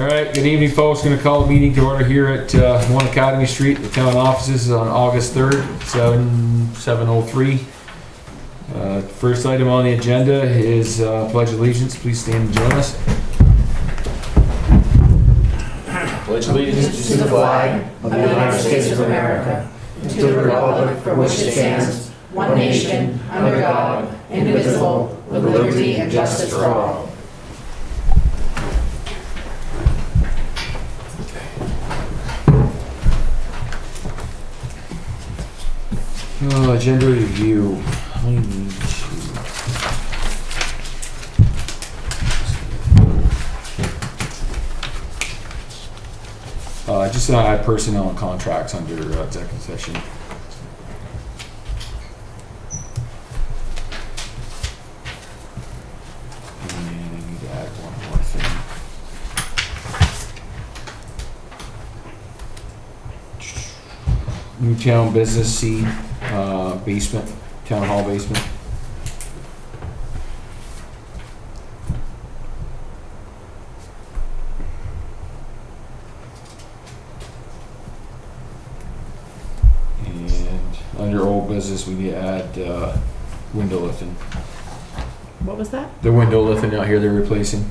All right, good evening, folks. Going to call a meeting to order here at 1 Academy Street, the town offices, on August 3rd, 7:03. First item on the agenda is Pledge of Allegiance. Please stand and join us. Pledge allegiance to the flag of the United States of America, and to the republic for which it stands, one nation, under God, indivisible, with liberty and justice for all. Agenda review. I need to just add personnel and contracts under executive session. And I need to add one more thing. New town business C, basement, town hall basement. Under old business, we need to add window lifting. What was that? The window lifting out here they're replacing.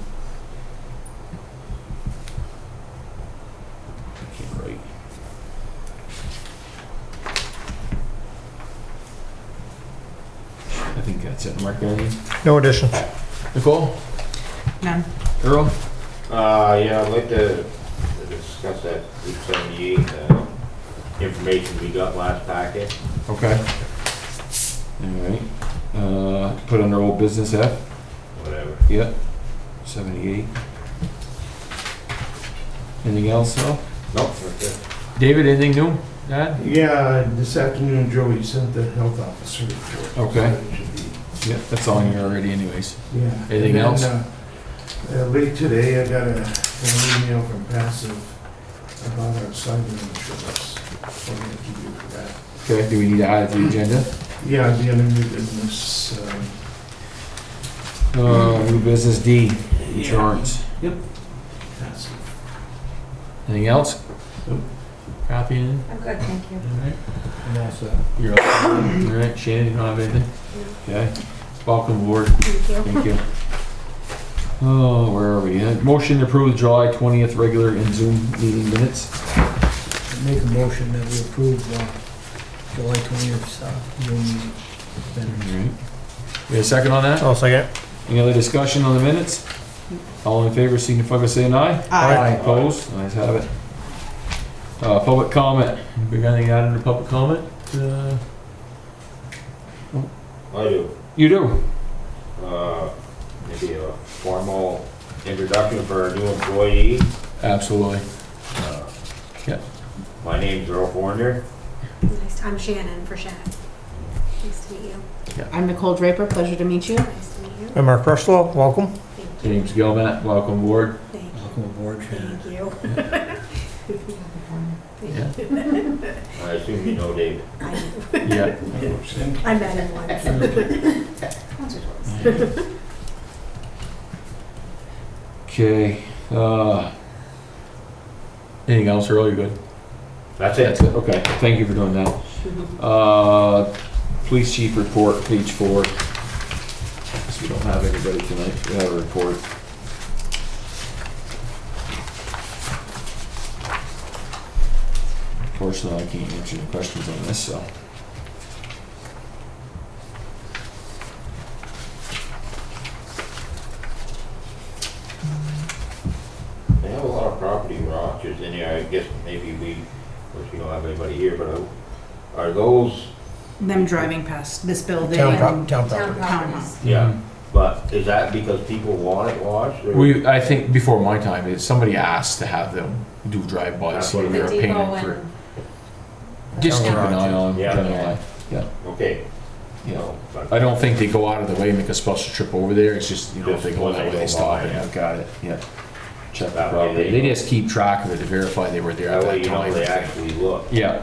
I can't write. I think that's it. Mark, anything? No additions. Nicole? None. Earl? Yeah, I'd like to discuss that Route 78 information we got last packet. Okay. Alright. Put under old business F. Whatever. Yep. 78. Anything else, though? Nope, that's it. David, anything new? Dad? Yeah, this afternoon Joey sent the health officer report. Okay. So it should be- Yep, that's on here already anyways. Yeah. Anything And else? then, late today, I got an email from Passive about our cyber insurance. So I'm gonna give you that. Okay, do we need to add it to the agenda? Yeah, the other new business, New business D, insurance. Passive. Anything else? Nope. Copy in? I'm good, thank you. Alright. And that's You're all right. Shannon, you don't have anything? Okay. Welcome aboard. Thank you. Thank you. Oh, where are we? Motion to approve the July 20th regular and Zoom meeting minutes. Make a motion that we approve July 20th Zoom meeting. Alright. We have a second on that? I'll second. Any other discussion on the minutes? All in favor signify by saying aye. Aye. Opposed? Ayes have it. Public comment. We got anything out under public comment? I do. You do? Maybe a formal introduction for our new employee. Absolutely. Yeah. My name's Earl Forner. Nice. I'm Shannon for Shannon. Nice to meet you. I'm Nicole Draper. Pleasure to meet you. Nice to meet you. I'm Mark Rushlow, welcome. Thank you. James Gilmat, welcome aboard. Thank you. Welcome aboard, Shannon. Thank you. Yeah. I assume you know David. I do. Yeah. I met him once. Once or twice. Okay. Anything else, Earl? You good? That's That's it. it. Okay. Thank you for doing that. Police chief report, page 4. Guess we don't have anybody tonight. We have a report. Unfortunately, I can't answer any questions on this, so. They have a lot of property rosters in here. I guess maybe of course we don't have anybody here, but are those, Them driving past this building. Town and property. Townhouse. yeah, but is that because people want it washed? Or? I think before my time, somebody asked to have them do drive-bys, That's so what they it were The depot paying for. and Just keep an eye on them. Yeah. Okay. You know, But- I don't think they go out of the way and make a special trip over there. It's just, you know, if they go that way, they stop and Yeah. look at it. Yeah. Check the That way property. they They just keep track of it to verify they were there at That way that you know time. they actually look. Yeah.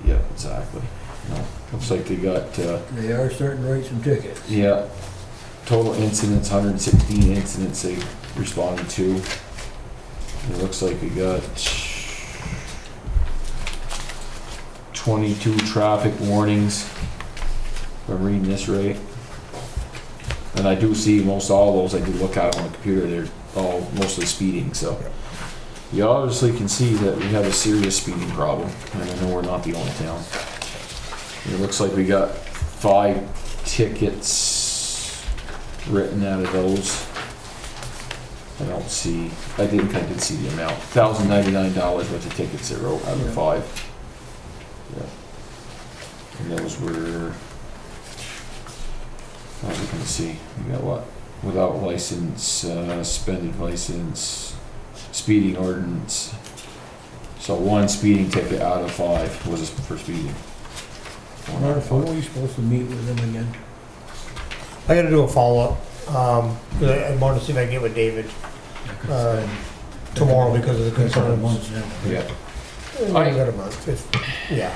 Yeah, exactly. No, looks like they got, They are starting to write some tickets. yeah, total incidents, 116 incidents they responded to. It looks like we got 22 traffic warnings, if I'm reading this right. And I do see most all those, I do look at on the computer, they're all mostly speeding, so. You obviously can see that we have a serious speeding problem, and I know we're not the only town. It looks like we got 5 tickets written out of those. I don't see, I did see the amount, $1,099 worth of tickets they wrote out of 5. Yeah. And those were, as you can see, we got what? Without license, suspended license, speeding ordinance. So 1 speeding ticket out of 5 was for speeding. Martha, when are you supposed to meet with them again? I gotta do a follow-up. I wanted to see if I can get with David tomorrow because of the concerns. Yeah. I got a month. Yeah.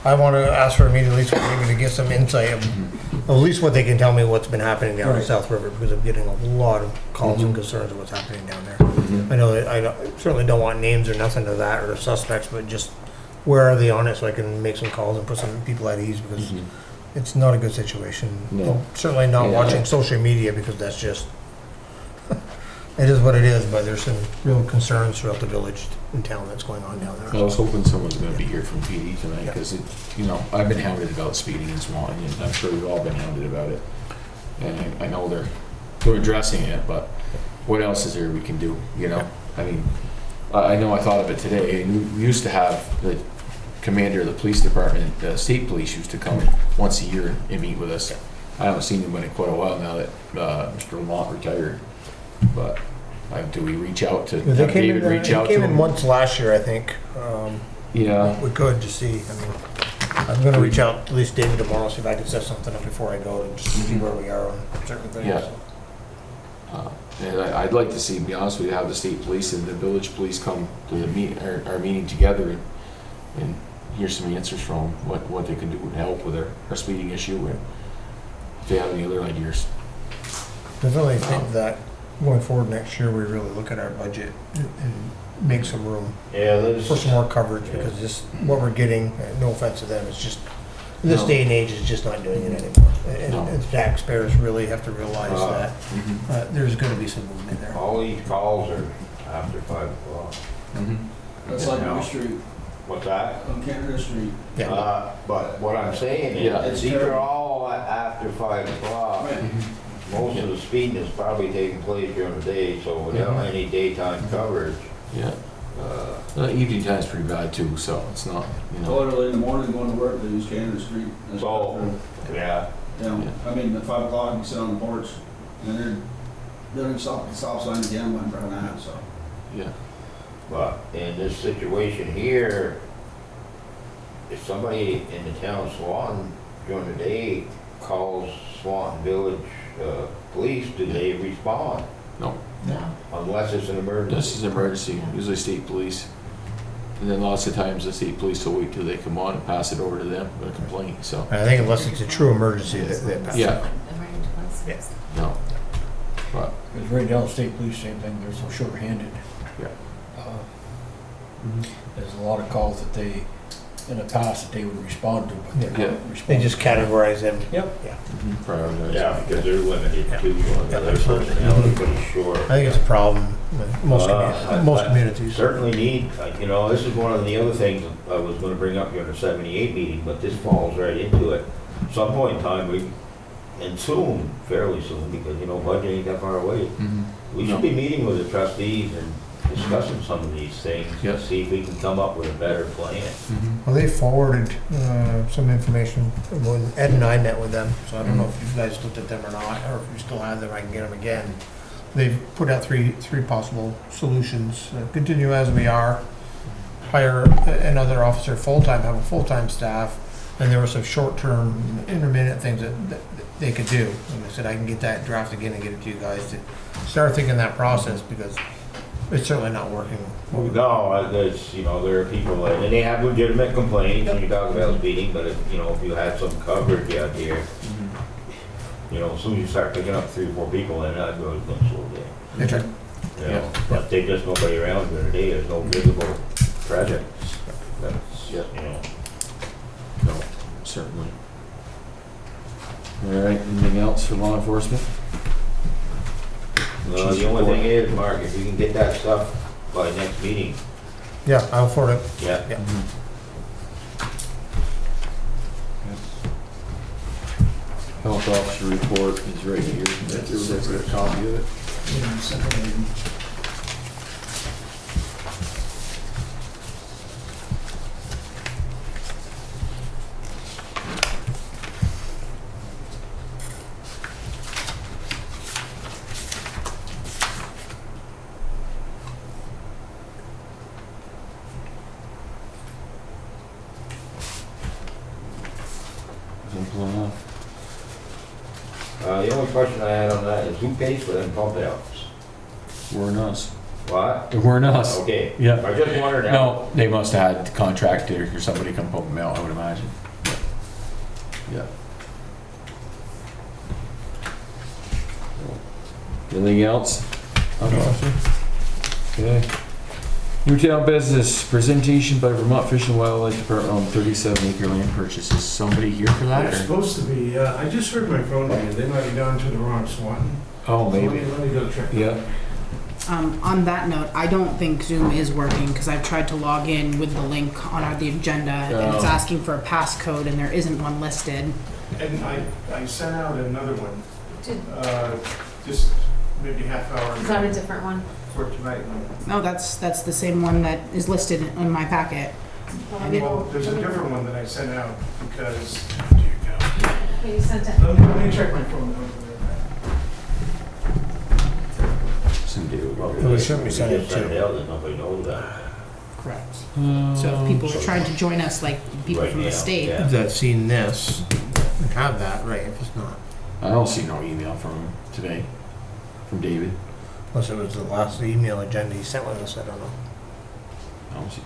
I want to ask for a meeting at least for maybe to get some insight of at least what they can tell me what's been happening down in Right. South River, because I'm getting a lot of calls and concerns of what's happening down there. Mhm. I know that I certainly don't want names or nothing of that or suspects, but just where are they on it so I can make some calls and put some people at ease, because Mhm. it's not a good situation. No. Certainly not Yeah. watching social media, because that's just, it is what it is, but there's some real concerns throughout the village and town that's going on down I there. was hoping someone's gonna be here from PD tonight, because it, you know, I've been hounded about speeding in Swanton, and I'm sure we've all been hounded about it. And I know they're addressing it, but what else is there we can do, you know? I mean, I know I thought of it today, and we used to have the commander of the police department, the state police used to come once a year and meet with us. I haven't seen him in quite a while now that Mr. Lamont retired, but do we reach out to, They have David reach out to He came in him? once last year, I think. Yeah. We could, to see. I mean, I'm gonna reach out to at least David tomorrow, see if I can set something up before I go, and just see where we are on certain things. Yeah. And I'd like to see, to be honest with you, have the state police and the village police come to the our meeting together and hear some answers from them, what they can do to help with our speeding issue, and if they have any other ideas. Definitely think that going forward next year, we really look at our budget and make some room Yeah, for some more coverage, because just what we're getting, no offense to them, it's just, in this No. day and age, it's just not doing it anymore. No. And taxpayers really have to realize that there's gonna be some movement there. all these calls are after 5 o'clock. That's like Main Street, What's that? on Canada Street. Yeah. But what I'm saying Yeah. is, these are all after 5 o'clock. Right. Most of the speeding is probably taking place during the day, so without any daytime coverage, Yeah. Evening time's pretty bad too, so it's not, you know. Early in the morning, going to work, they use Canada Street. That's So- yeah. You know, I mean, at 5 o'clock, you sit on the porch, and they're in stop sign again when they're out, so. Yeah. But in this situation here, if somebody in the town of Swanton during the day calls Swanton Village Police, do they respond? No. Unless it's an emergency. This is emergency, usually state police. And then lots of times the state police will wait till they come on and pass it over to them with a complaint, so. I think unless it's a true emergency, that pass. Yeah. No. But, Because right now, the state police, same thing, they're so short-handed. yeah. There's a lot of calls that they, in the past, that they would respond to, but they're Yeah. not They responding. just categorize them. Yep. Prioritize. Yeah, because they're limited Yeah. to their personality, pretty sure. I think it's a problem with most I communities. Certainly need, you know, this is one of the other things I was gonna bring up during the 78 meeting, but this falls right into it. Some point in time, and soon, fairly soon, because, you know, budget ain't that far away. Mhm. We should be meeting with the trustees and discussing some of these things, Yep. to see if we can come up with a better plan. Mhm. Well, they forwarded some information when Ed and I met with them, so I don't know if you guys looked at them or not, or if you still have them, I can get them again. They've put out three possible solutions. Continue as we are, hire another officer full-time, have a full-time staff, and there were some short-term, intermittent things that they could do. And I said, I can get that draft again and get it to you guys to start thinking that process, because it's certainly not working. No, there's, you know, there are people, and they have legitimate complaints, and you talk about speeding, but if, you know, if you had some coverage out here, you know, as soon as you start picking up 3 or 4 people, then I'd go to slow down. That's right. You know, but they just nobody around during the day, there's no visible projects. That's, you know, No, certainly. All right, anything else for law enforcement? the only thing is, Mark, if you can get that stuff by next meeting, Yeah, I'll forward it. yeah. Yeah. Health officer report is right here. Everybody's got a copy of it. Yeah, separated. Simple enough. The only question I had on that is who pays for them pump outs? Weren't us. What? It weren't us. Okay. Yeah. I just wondered now. No, they must have had contractor or somebody come pump them out, I would imagine. Yeah. Anything else? Okay. Newtown business, presentation by Vermont Fish and Wildlife Department on 37-acre land purchase. Is somebody here for that? They're or- supposed to be, I just heard my phone ring, they might be down to the wrong Swanton. Oh, Let maybe. me go check. Yeah. On that note, I don't think Zoom is working because I've tried to log in with the link on the agenda and it's Oh. asking for a passcode and there isn't one listed. And I sent out another one, Did- just maybe half hour Is that a different one? for tonight. No, that's the same one that is listed in my packet. Well, there's a different one that I sent out because, Okay, you sent it. let me check my phone. Somebody would Well, We shouldn't be sending it just send to- it out, then nobody knows that. Correct. So if people are trying to join us, like people Right from now, the state, yeah. That's seen this and have that, right, if it's not. I don't see no email from him today, from David. Unless it was the last email agenda he sent with us, I don't know. I don't see.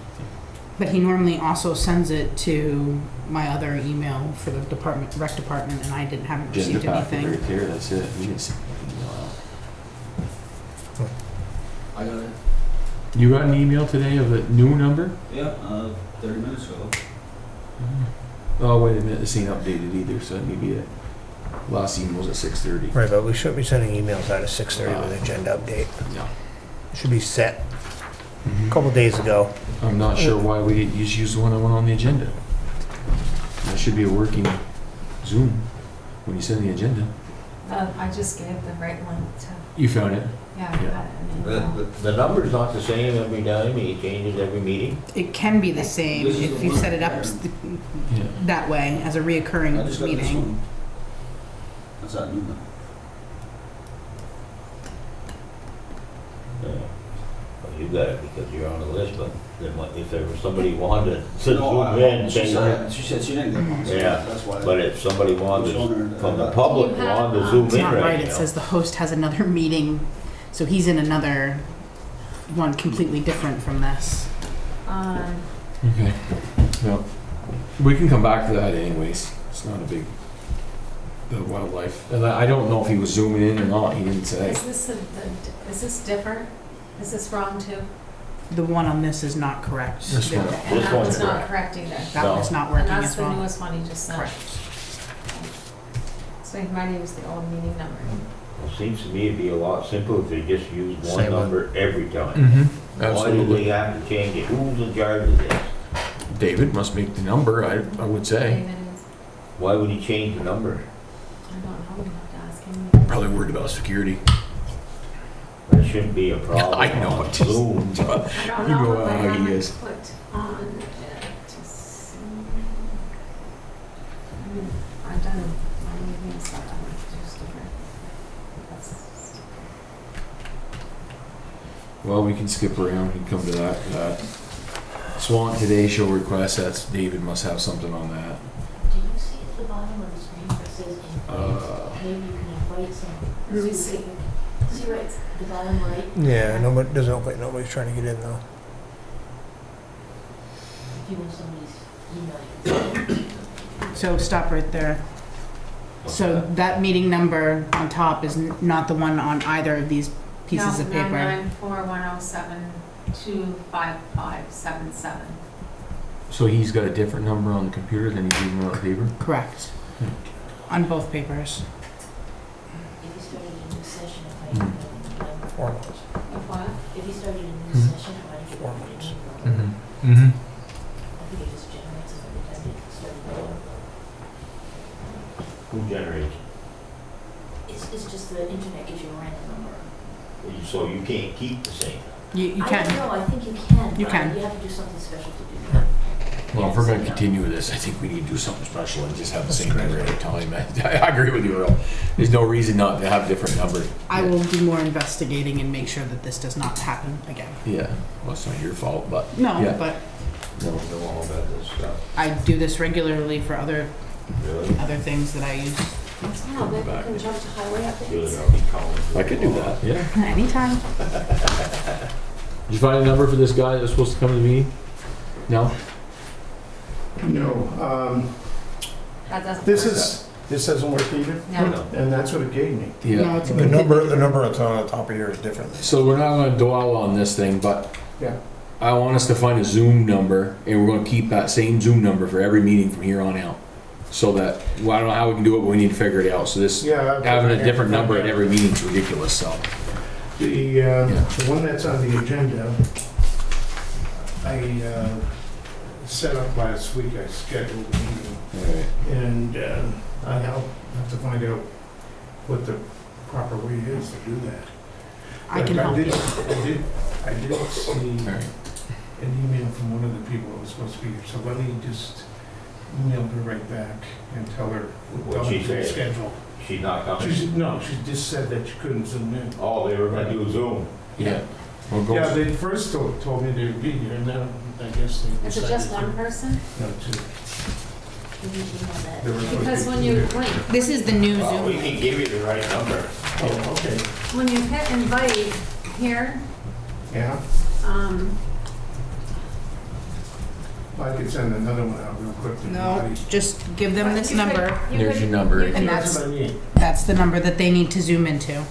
but he normally also sends it to my other email for the rec department, and I haven't Agenda received packet anything. right there, that's it. We didn't send an email out. I got it. You got an email today of a new number? Yeah, 30 minutes ago. Oh, wait a minute, this ain't updated either, so maybe it, last email was at 6:30. Right, but we shouldn't be sending emails out at 6:30 with agenda update. No. It should be set a couple days ago. I'm not sure why we didn't use the one that went on the agenda. That should be a working Zoom when you send the agenda. I just gave the right one to, You found it? yeah, I got it. The number's not the same every time, he changes every meeting. It can be the same This is if the you one. set it up Yeah. that way as a I reoccurring just got this meeting. one. That's that new one. Yeah. Well, you got it because you're on the list, but if there was somebody wanted to No, zoom in, she then, said she didn't get one, so Yeah, that's why. but if somebody wanted, from the Do public you have, wanted to zoom It's in not right, right it now. says the host has another meeting, so he's in another one completely different from this. Okay. Well, we can come back to that anyways. It's not a big, the wildlife. And I don't know if he was zooming in or not, he didn't say. Is this different? Is this wrong too? The one on this is not correct. This one. And This that one's one's not correct. correct either. That No. one is not And working that's as the well. newest one you just sent. Correct. So you might use the old meeting number. It seems to me it'd be a lot simpler if they just used one Same one. number every time. Mm-hmm. Why do we Absolutely. have to change it? Who's in charge of this? David must make the number, I would say. David is, Why would he change the number? I don't know, we'll have to ask him. Probably worried about security. That shouldn't be a problem. I know, on it just- Zoom. I don't You know go what I how he haven't is. put on it to see. I've done many things that I want to do different. That's Well, we can skip around and come to that. Swanton Today Show request, that's, David must have something on that. Do you see at the bottom of the screen where it says maybe you can invite some? Let me see. See right at the bottom right? Yeah, nobody, doesn't look like nobody's trying to get in though. If you want somebody's email, you can So stop right there. So that meeting number on top is not the one on either of these pieces of paper. 994-107-25577. So he's got a different number on the computer than he's using on the paper? Correct. On both papers. If you started a new session, it might give you a number. 4 months. If what? If you started a new Mhm. session, it might give you 4 a months. number. Mm-hmm. I think it just generates it every time you start it over. Who generates? It's just the internet gives you a random number. So you can't keep the same. You I don't can. know, I think you can. You but can. You have to do something special to do that. Well, if we're gonna continue with this, I think we need to do something special and just have the same number every time. I agree with you, Earl. There's no reason not to have different numbers. I will do more investigating and make sure that this does not happen again. Yeah, well, it's not your fault, but. No, Yeah. but No, know all about this stuff. I do this regularly for other Really? things that I use. Oh, maybe we can jump to highway Really, updates. I'll be calling. I could do that, yeah. Anytime. Did you find a number for this guy that was supposed to come to the meeting? No? No, That doesn't. this work. doesn't work either, No. and that's what it gave me. No, it's a The good number that's on the top of here is different. So we're not gonna dwell on this thing, but Yeah. I want us to find a Zoom number, and we're gonna keep that same Zoom number for every meeting from here on out. So that, well, I don't know how we can do it, but we need to figure it out. So this, Yeah. having a different number at every meeting is ridiculous, so. The one that's on the agenda, I set up last week, I scheduled a meeting, Alright. and I have to find out what the proper way is to do that. I can help you. I did see Alright. an email from one of the people that was supposed to be here, so let me just email her right back and tell her What'd she say? schedule. She's not coming? No, she just said that she couldn't zoom in. Oh, they were gonna do Zoom. Yeah. We'll go. Yeah, they first told me they would be here, and then I guess they Is it decided just to- one person? No, two. We need to email that. They were supposed Because to when be you, here. wait, This is the new Oh, we Zoom. can give you the right number. Oh, okay, when you hit invite here, yeah, I could send another one out real quick to No, everybody. just give them this You could- number. There's your number. you And could- that's- what I need. That's the number that they need to zoom into.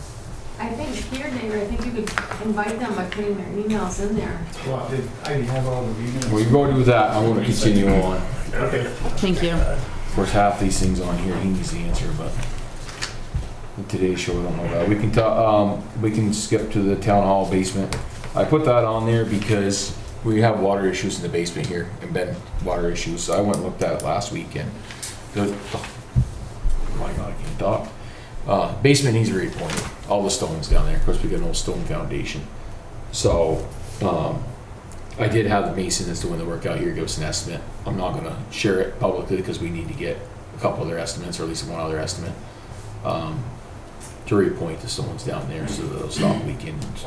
I think here, neighbor, I think you could invite them by putting their emails in there. Well, I have all the emails. We go do that, I'm gonna continue on. Okay. Thank you. Of course, half these things on here, he needs the answer, but in today's show, we don't know that. We can talk, we can skip to the town hall basement. I put that on there because we have water issues in the basement here, and been water issues, so I went and looked at it last weekend. Oh my God, I can't talk. Basement needs repointed, all the stones down there, of course, we got an old stone foundation. So, I did have the mason that's doing the work out here give us an estimate. I'm not gonna share it publicly because we need to get a couple other estimates, or at least one other estimate, to repoint the stones down there so that they'll stop leaking. It's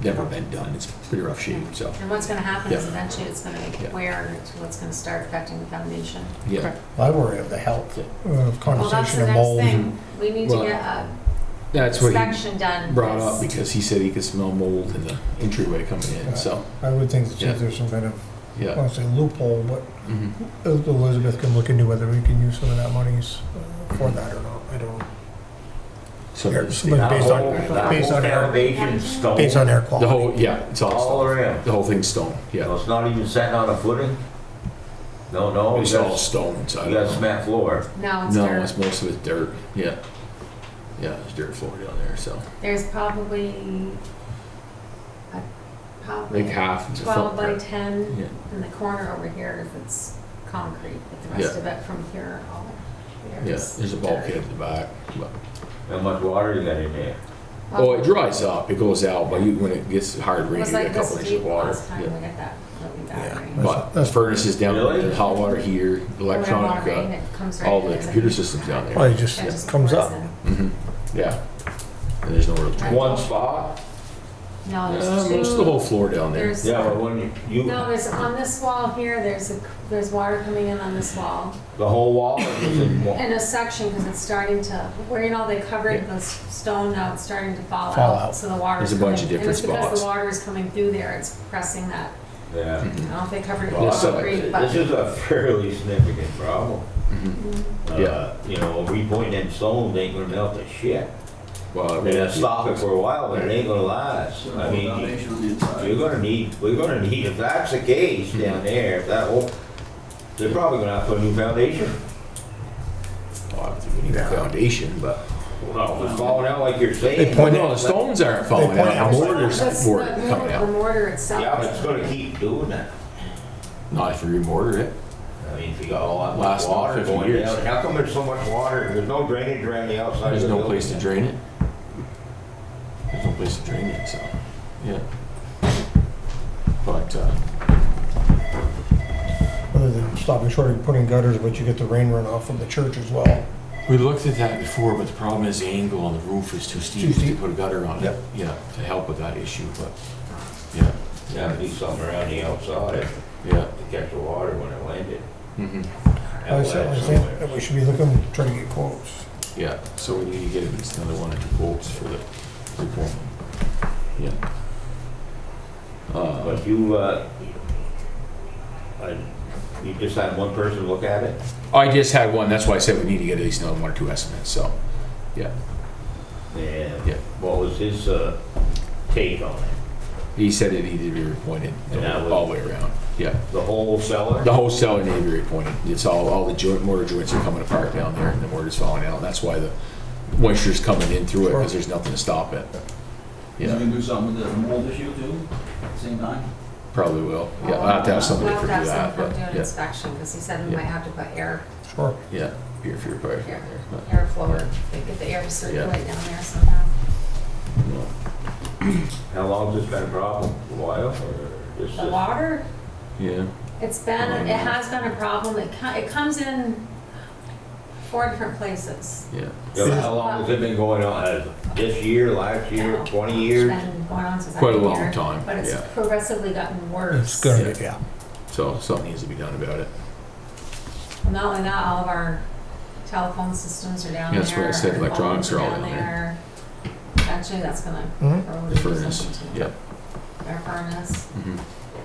never been done, it's pretty rough shape, so, And what's gonna happen is Yeah. eventually it's gonna Yeah. make wear, it's what's gonna start affecting the foundation. yeah. I worry of the health of Well, that's condensation the of next mold. thing. We need to Well, get a That's what he inspection done. brought up, because he said he could smell mold in the entryway coming in, so, I would think that Yeah. there's some kind of, I yeah. want to say loophole, but Mhm. Elizabeth can look into whether we can use some of that monies for that or not. I don't know. So Air- there's some of it based on, based on air, Foundation stone. based on air the quality. whole, yeah, it's all All stone. around. The whole thing's stone, yeah. So it's not even setting on a footing? No, It's you all got, stone inside. you got cement floor. No, it's No, dirt. it's most of it dirt, yeah. Yeah, there's dirt floor down there, so. There's probably Like half. is the 12 by footprint. 10 Yeah. in the corner over here if it's concrete, but the rest Yeah. of it from here all there Yeah, is there's a dirt. bulkhead in the back. But, How much water you got in there? oh, it dries up, it goes out, but when it gets hard It rain, was you get like a this couple inches of deep water. last time Yeah. we got that really bad Yeah. rain. But the That's- furnaces down there, Really? the hot water heater, the When we have a lot electronic, of rain, it comes right all in, the it's computer like- systems down there. Well, it just it just comes pours up. in. Hmm. Yeah. And there's nowhere to. One spot? No, there's Most of the two. whole floor down there. There's, Yeah, but when you, no, there's on this wall here, there's water coming in on this wall. the whole wall or just in one? In a section, because it's starting to, where you know they covered the stone, now it's starting to fall Fall out. out. So the water's There's a bunch coming- of different And it's because spots. the water is coming through there, it's pressing that. Yeah. I don't know if they covered it Well, with Yes, concrete, but. This is a fairly significant problem. Mhm. Mm. Yeah. You know, repointing them stones ain't gonna melt the shit. Well, They'll stop it for a while, but it ain't gonna last. Put a I whole mean, foundation on the inside. we're gonna need, if that's the case down there, if that whole, they're probably gonna have to put a new foundation. well, I don't think we need a foundation, but. Well, if it's falling out like you're They saying. point No, the stones aren't falling point out, the outside. mortar's That's coming the out. mortar itself. Yeah, but it's gonna keep doing that. Not if you remortar it. I mean, if you got all that much Last water 50 going years. down, how come there's so much water? There's no drainage around the outside of There's the no building. place to drain it. There's no place to drain it, so, yeah. But, Other than stopping short of putting gutters, but you get the rain runoff from the church as well. we looked at that before, but the problem is the angle on the roof is too steep Too to steep. put a gutter on it. Yep. Yeah, to help with that issue, but, yeah, Yeah, do something around the outside yeah. to catch the water when it landed. Mm-hmm. I certainly think that we should be looking, trying to get quotes. Yeah, so we need to get at least another 1 or 2 quotes for the report. Yeah. But you just had one person look at it? I just had one, that's why I said we need to get at least another 1 or 2 estimates, so, yeah. And Yeah. what was his take on it? He said it needed to be repointed And that was- all the way around, yeah. The whole cellar? The whole cellar needed to be repointed. It's all the mortar joints are coming apart down there and the mortar's falling out. That's why the moisture's coming in through it, because there's nothing to stop it. You Yeah, can do something with the mold issue too, at the same time? probably will. Yeah, I'll have to have somebody We'll for have to that, have someone but, come do an yeah, inspection, because he said we Yeah. might have to put air Sure. yeah, peer purifier. flower, they get the air to circulate down there somehow. How long has this been a problem? A while, or just? The water, Yeah, it has been a problem. It comes in 4 different places. yeah. Yeah, how long has it been going on? This year, last year, 20 years? It's been going on since I've Quite a been long here, time, but it's yeah. progressively gotten worse. It's gonna be, yeah. So something needs to be done about it. Not only that, all of our telephone systems are down Yeah, there. that's what I said, our electronics phones are all down there. Actually, that's gonna Mhm. probably The do furnace, something to yeah. our furnace. Mhm.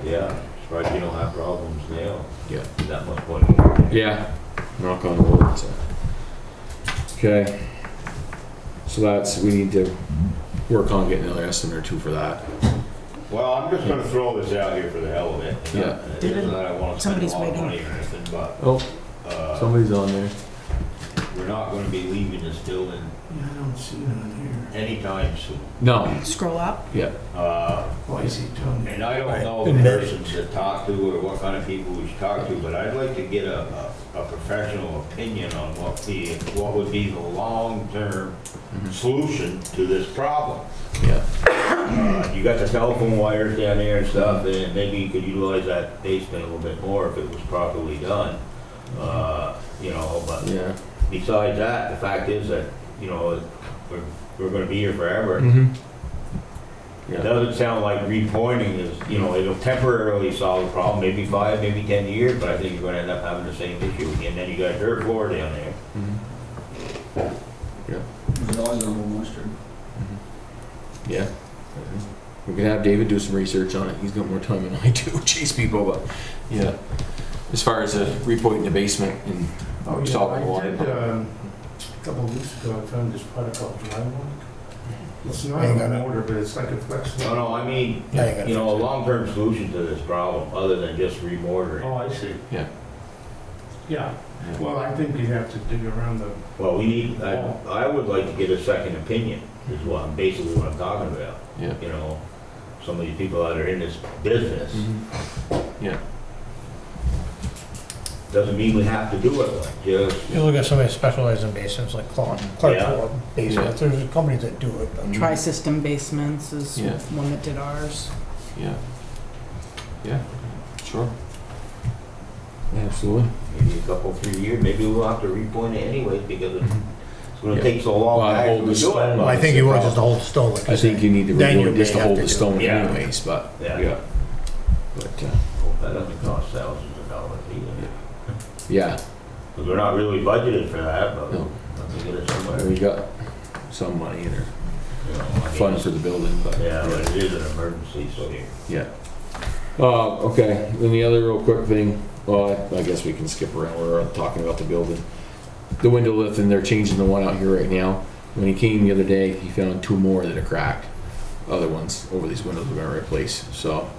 Yeah, surprised you don't have problems now. Yeah. That much money. Yeah, knock on wood, so. Okay. So we need to work on getting another estimate or 2 for that. Well, I'm just gonna throw this out here for the hell of it. Yeah. It isn't that I wanna spend a Somebody's lot of waiting. money or anything, but, Oh, somebody's on there. we're not gonna be leaving this building Yeah, I don't see it on anytime soon. No, Scroll up. yeah, Uh, here. Oh, I see Tony. And I don't know And the that- persons to talk to or what kind of people we should talk to, but I'd like to get a professional opinion on what would be the long-term solution to this problem. yeah, You got the telephone wires down there and stuff, and maybe you could utilize that basement a little bit more if it was properly done. But yeah. besides that, the fact is that, we're gonna be here forever. Mm-hmm. It Yeah, doesn't sound like repointing is, it'll temporarily solve the problem, maybe 5, maybe 10 years, but I think you're gonna end up having the same issue again. Then you got a dirt floor down there. mhm. Yeah, There's always gonna be moisture. yeah. We can have David do some research on it. He's got more time than I do, chase people, but, yeah. As far as repointing the basement and Oh, yeah, stopping I water. did, a couple of weeks ago, I found this product called drywall. It's not Ain't a got it. mortar, but it's like a flexible. No, I mean, Yeah, you gotta a fix it. long-term solution to this problem, other than just remortaring. Oh, I see. Yeah. Yeah, well, I think you'd have to dig around the, Well, I would like to get a second opinion, is basically what I'm talking about. Yeah. Some of these people that are in this business, Mhm. Yeah, doesn't mean we have to do it, like, just, You look at somebody that specializes in basements, like Clark Yeah. Ford basements, there's companies that do it. but- Tri-System Basements is Yeah. one that did ours. yeah. Yeah, sure. Absolutely. maybe a couple, 3 years, maybe we'll have to repoint it anyways, because it's gonna Yeah. take so long Well, to hold actually the do it. stone. Well, I think you want just to hold the stone, like I you think said. you need to Then you redo it just to may hold have the to stone Yeah. anyways, but, Yeah. yeah. But, Hope that doesn't cost thousands of dollars either. yeah, Because we're not really budgeted for that, but No. let's get it somewhere. we got some money in our I mean, fund for the building, but. Yeah, but it is an emergency, so you. Yeah. Okay, then the other real quick thing, well, I guess we can skip around, we're talking about the building. The window lift, and they're changing the one out here right now. When he came the other day, he found 2 more that are cracked. Other ones over these windows we're gonna replace, so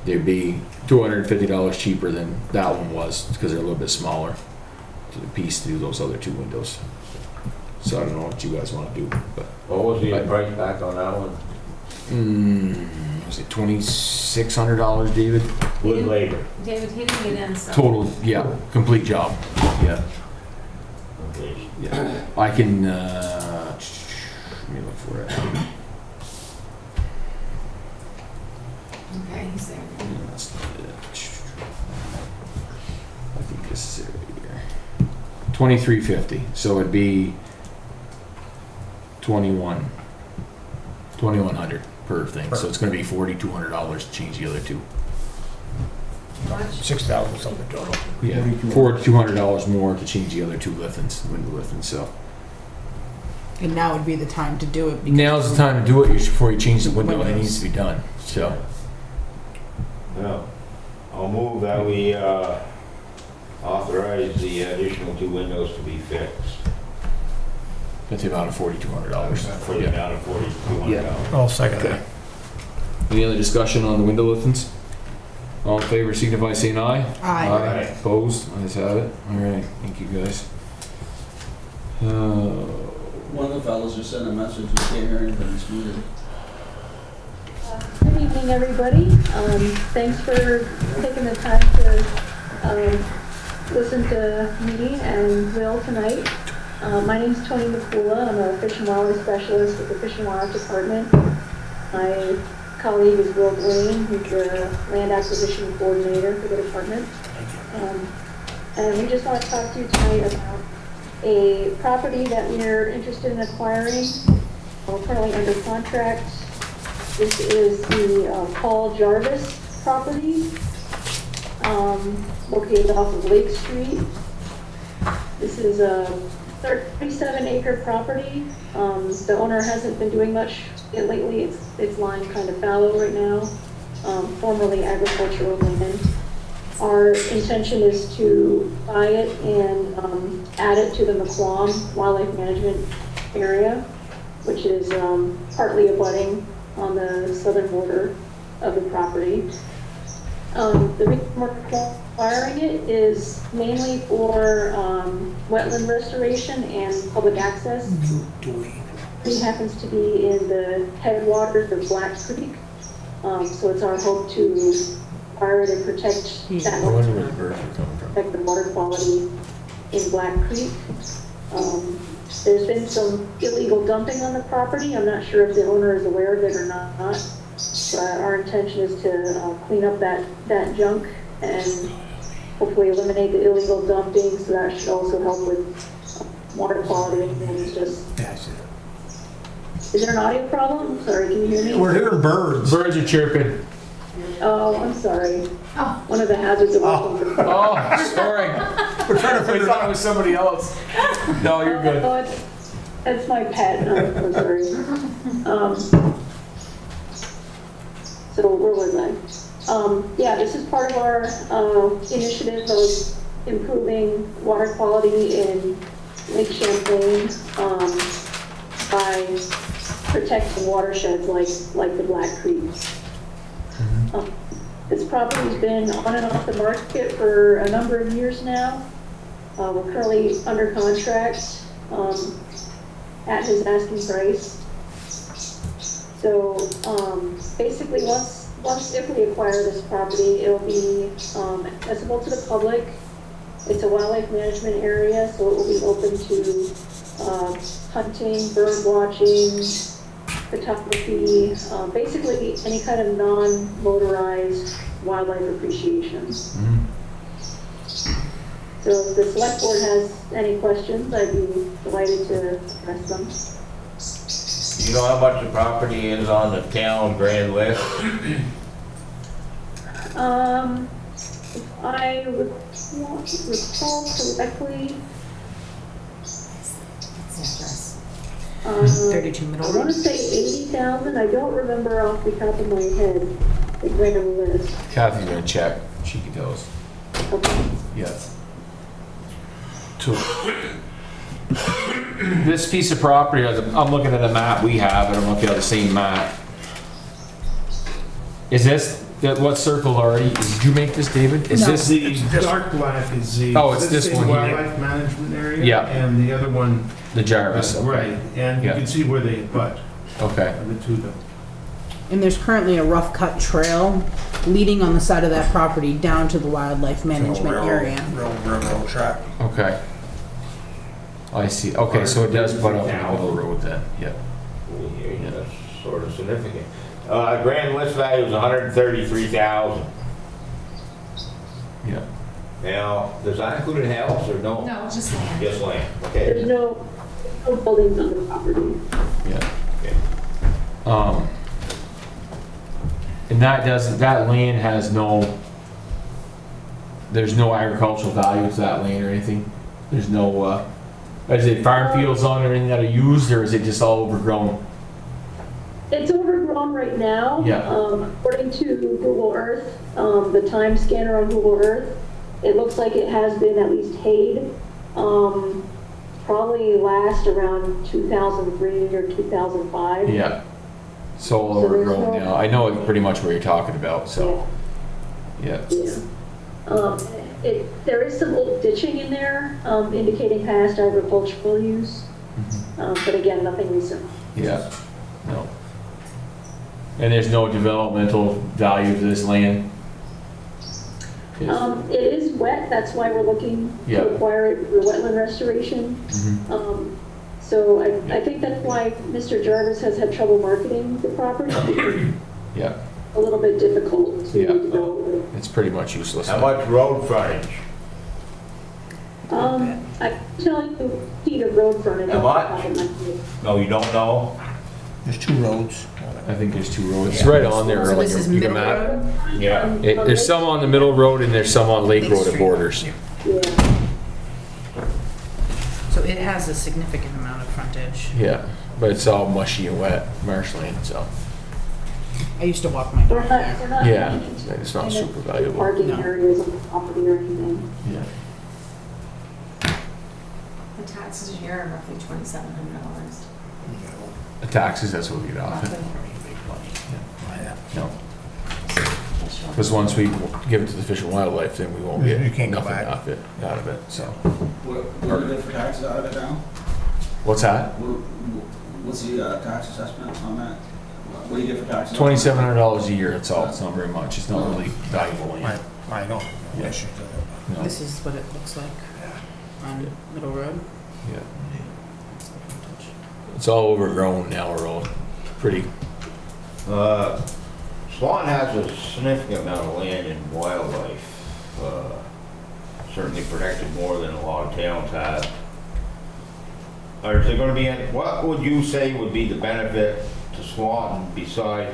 they'd be $250 cheaper than that one was, because they're a little bit smaller to the piece to do those other 2 windows. So I don't know what you guys wanna do, but. What was the price back on that one? Was it $2,600, David? With labor. David, he didn't get in, so. Total, yeah, complete job, yeah. Okay. Yeah, I can, let me look for it. Okay, he's there. That's not it. I think this is it right here. 2350, so it'd be 2100 per thing, so it's gonna be $4,200 to change the other 2. Much? 6,000 something total. Yeah, $4,200 more to change the other 2 liftings, window liftings, so. And now would be the time to do it because Now's the time to do it before you change the window, it needs to be done, so. Yeah. I'll move that we authorize the additional 2 windows to be fixed That's the amount of $4,200. for the amount of $4,200. I'll second Okay. that. Any other discussion on the window liftings? All in favor, signify by saying aye. I Opposed? Ayes have it. All right, thank you guys. One of the fellows just sent a message, you can't hear anything, it's muted. Good evening, everybody. Thanks for taking the time to listen to me and Will tonight. My name's Tony McCula. I'm a Fish and Wildlife Specialist with the Fish and Wildlife Department. My colleague is Will Blaine, who's the Land Acquisition Coordinator for the department. And we just want to talk to you tonight about a property that we're interested in acquiring. We're currently under contract. This is the Paul Jarvis property, located off of Lake Street. This is a 37-acre property. The owner hasn't been doing much lately. It's lying kind of fallow right now, formerly agricultural land. Our intention is to buy it and add it to the McQuam Wildlife Management Area, which is partly abutting on the southern border of the property. The reason we're acquiring it is mainly for wetland restoration and public access. It happens to be in the headwaters of Black Creek, so it's our hope to acquire it and protect that protect the water quality in Black Creek. There's been some illegal dumping on the property. I'm not sure if the owner is aware of it or not, but our intention is to clean up that junk and hopefully eliminate the illegal dumping, so that should also help with water quality and just... Is there an audio problem? Sorry, can you hear me? We're hearing birds. Birds are chirping. Oh, I'm sorry. One of the hazards of working for... Oh, sorry. We're trying to I figure it thought it out. was somebody else. No, you're good. Oh, it's my pet. I'm sorry. So where was I? Yeah, this is part of our initiative of improving water quality in Lake Champlain by protecting watersheds like the Black Creek. This property's been on and off the market for a number of years now. We're currently under contract at his asking price. So basically, once if we acquire this property, it'll be accessible to the public. It's a wildlife management area, so it will be open to hunting, bird watching, photography, basically any kind of non-motorized wildlife appreciation. So if the select board has any questions, I'd be delighted to address them. You know how much the property is on the town grand list? If I recall correctly, 32 Middle I want to Road. say 80,000. I don't remember off the top of my head the grand list. Kathy's gonna check. She can tell us. Okay. Yes. this piece of property, I'm looking at a map we have, I don't know if you have the same map. Is this, what circle already, did you make this, David? Is No. this, The dark black is the. Oh, it's this one here. Wildlife management area. Yeah. And the other one. the Jarvis? Okay. Right, and you Yeah. can see where they butt, Okay, the two of them. And there's currently a rough cut trail leading on the side of that property down to the wildlife management area. Railroad track. okay. I see, okay, so it does butt up in the middle of the road then, yeah. Yeah, that's sort of significant. Grand list value is 133,000. Yeah. Now, does that include a house or no? No, just land. Just land, There's okay. no buildings on the property. Yeah. Okay. And that land has no, there's no agricultural value to that land or anything? There's no, is it farm fields on it or anything that are used, or is it just all overgrown? It's overgrown right now. Yeah. According to Google Earth, the time scanner on Google Earth, it looks like it has been at least hayed. Probably last around 2003 or 2005. Yeah. So all So there's overgrown no- now. I know pretty much what you're talking about, so, yeah. Yeah. There is some old ditching in there, indicating past agricultural use, but again, nothing recent. Yeah, no. And there's no developmental value to this land? It is wet, that's why we're looking Yeah. to acquire it for wetland restoration. Mhm. So I think that's why Mr. Jarvis has had trouble marketing the property. Yeah, A little bit difficult to Yeah. develop. it's pretty much useless. How much road frontage? I can tell you feet of road frontage. How off the much? top of my head. No, you don't know? There's two roads. I think there's two roads. It's right on there. So like this is your Middle map. Road? Yeah. There's some on the middle road and there's some on Lake Road at Borders. Yeah. So it has a significant amount of frontage. Yeah, but it's all mushy and wet, marshland, so. I used to walk my We're dog not, there. we're not. Yeah, it's not super valuable. Parking No. areas on the property or anything. Yeah. The taxes here are roughly $2,700. The taxes, that's what we get off it. No, because once we give it to the Fish and Wildlife, then we won't You get can't go nothing back. out of it, so. What do you get for taxes out of it now? What's that? What's the tax assessment on that? What do you get for taxes? $2,700 a year, that's all, it's not very much, it's not really valuable land. I don't. Yeah. No. This is what it looks like on Middle Road. Yeah. It's all overgrown now, we're all pretty, Swanton has a significant amount of land and wildlife, certainly protected more than a lot of towns have. Is there gonna be any, what would you say would be the benefit to Swanton besides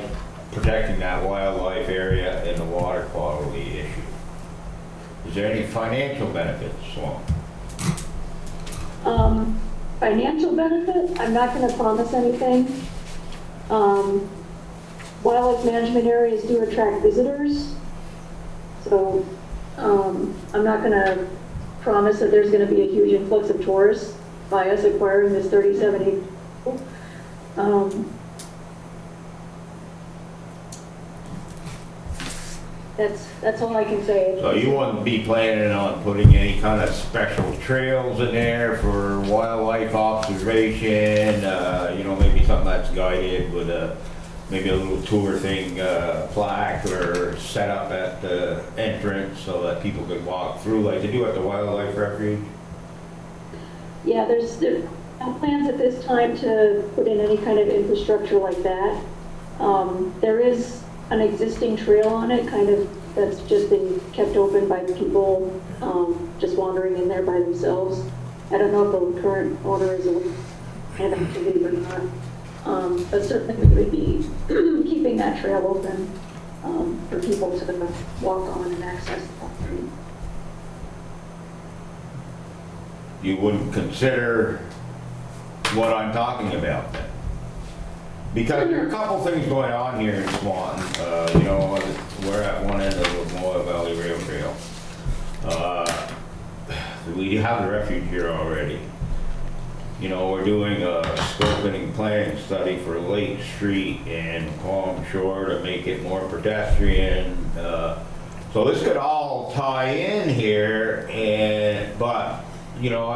protecting that wildlife area and the water quality issue? Is there any financial benefit to Swanton? Financial benefit, I'm not gonna promise anything. Wildlife management areas do attract visitors. So, I'm not gonna promise that there's gonna be a huge influx of tourists by us acquiring this 37 acre. That's all I can say. So you wouldn't be planning on putting any kind of special trails in there for wildlife observation, maybe something that's guided with maybe a little tour thing, plaque or set up at the entrance so that people could walk through like they do at the wildlife refuge? Yeah, there's no plans at this time to put in any kind of infrastructure like that. There is an existing trail on it, kind of, that's just been kept open by people just wandering in there by themselves. I don't know if the current owner is an activity or not, but certainly we would be keeping that trail open for people to walk on and access the property. You wouldn't consider what I'm talking about then? Because there are a couple things going on here in Swanton. We're at one end of the Moyle Valley Rail Trail. We have the refuge here already. You know, we're doing a scoping and planning study for Lake Street and Palm Shore to make it more pedestrian. So this could all tie in here, but, you know,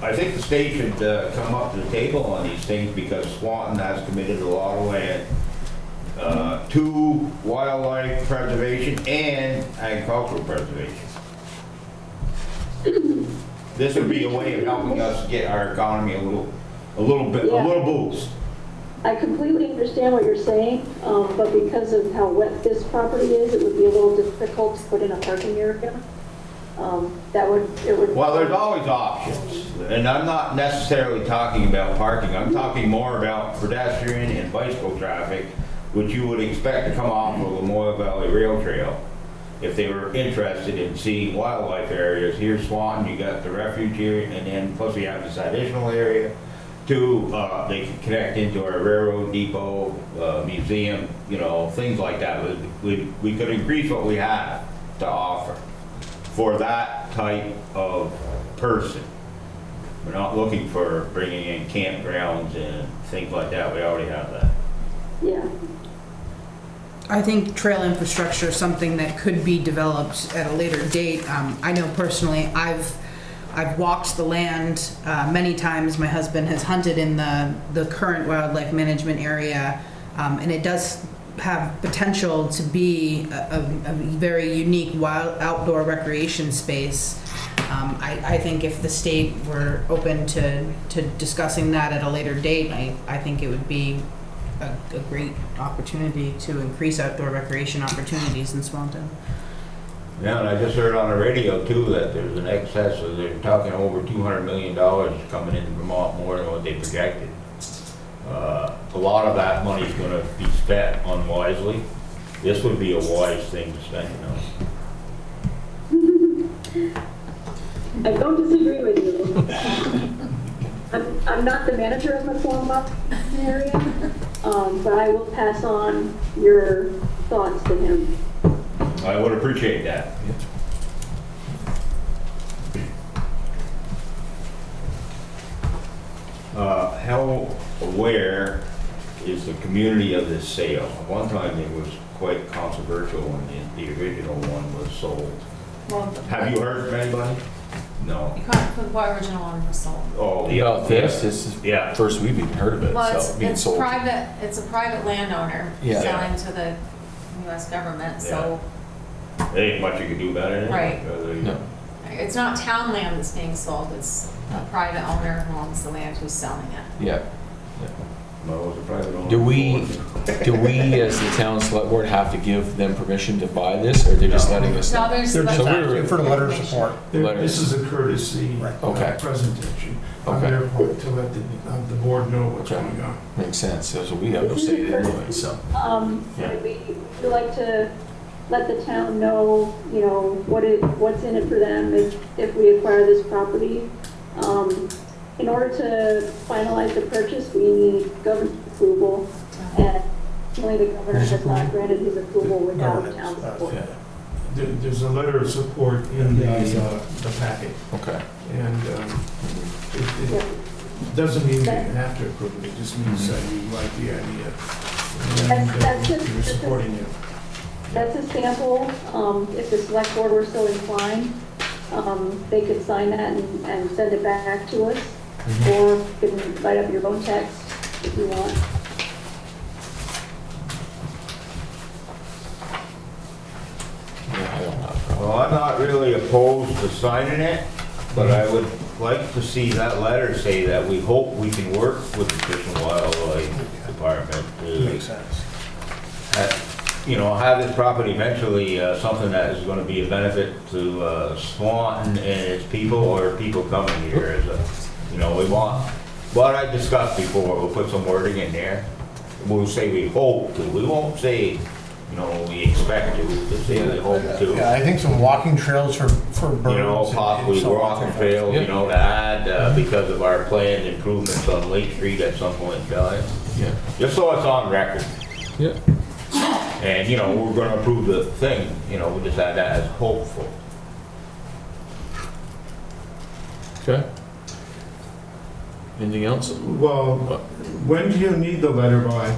I think the state should come up to the table on these things because Swanton has committed a lot of land to wildlife preservation and agricultural preservation. This would be a way of helping us get our economy a little boost. I completely understand what you're saying, but because of how wet this property is, it would be a little difficult to put in a parking area. Well, there's always options, and I'm not necessarily talking about parking. I'm talking more about pedestrian and bicycle traffic, which you would expect to come off of the Moyle Valley Rail Trail. If they were interested in seeing wildlife areas, here's Swanton, you got the refuge here, and then plus we have this additional area. Two, they can connect into our railroad depot, museum, you know, things like that. We could increase what we have to offer for that type of person. We're not looking for bringing in campgrounds and things like that. We already have that. Yeah. I think trail infrastructure is something that could be developed at a later date. I know personally, I've walked the land many times. My husband has hunted in the current wildlife management area, and it does have potential to be a very unique wild outdoor recreation space. I think if the state were open to discussing that at a later date, I think it would be a great opportunity to increase outdoor recreation opportunities in Swanton. Yeah, and I just heard on the radio too that there's an excess, so they're talking over $200 million coming into Vermont, more than what they projected. A lot of that money is going to be spent unwisely. This would be a wise thing to spend it on. I don't disagree with you. I'm not the manager of Macomb area, but I will pass on your thoughts to him. I would appreciate that. How aware is the community of this sale? At one time it was quite controversial when the original one was sold. Well, Have you heard from anybody? No. you can't put what original one was sold. Oh, About this is Yeah. first we've even heard of it. Well, so being it's sold. private, it's a private landowner Yeah. selling to the US government, so There ain't much you can do about it. Right. No. it's not town land that's being sold, it's a private owner who owns the land who's selling it. Yeah. No, it was a private owner. Do we as the town select board have to give them permission to buy this, or they're just letting us know? No, there's. They're just So we were- asking for a letter of support. This is a courtesy Okay. presentation on Okay. their part to let the board know what's Okay. going on. Makes sense. So we have no say in doing so. Yeah. We like to let the town know, you know, what's in it for them if we acquire this property. In order to finalize the purchase, we need government approval, and only the governor has not granted his approval without town support. Yeah. There's a letter of support in the packet, Okay. and it doesn't mean that you have to approve it, it just means that you like the idea. And That's you're supporting it. That's a sample. If the select board were so inclined, they could sign that and send it back to us. Or you can write up your own text if you want. Yeah, I don't have a problem. Well, I'm not really opposed to signing it, but I would like to see that letter say that we hope we can work with the Fish and Wildlife Department Makes to, sense. you know, have this property eventually something that is going to be a benefit to Swanton and its people, or people coming here as a, you know, we want, what I discussed before, we'll put some wording in there. We'll say we hope to, we won't say, you know, we expect to, we'll say we hope to. Yeah, I think some walking trails for birds. You know, and possibly so on. walking trails, you know, to add, because of our planned improvements on Lake Street at some point in time. Yeah. Just so it's on record. Yeah. And, you know, we're gonna approve the thing, you know, we just add that as hopeful. Okay. Anything else? Well, when do you need the letter by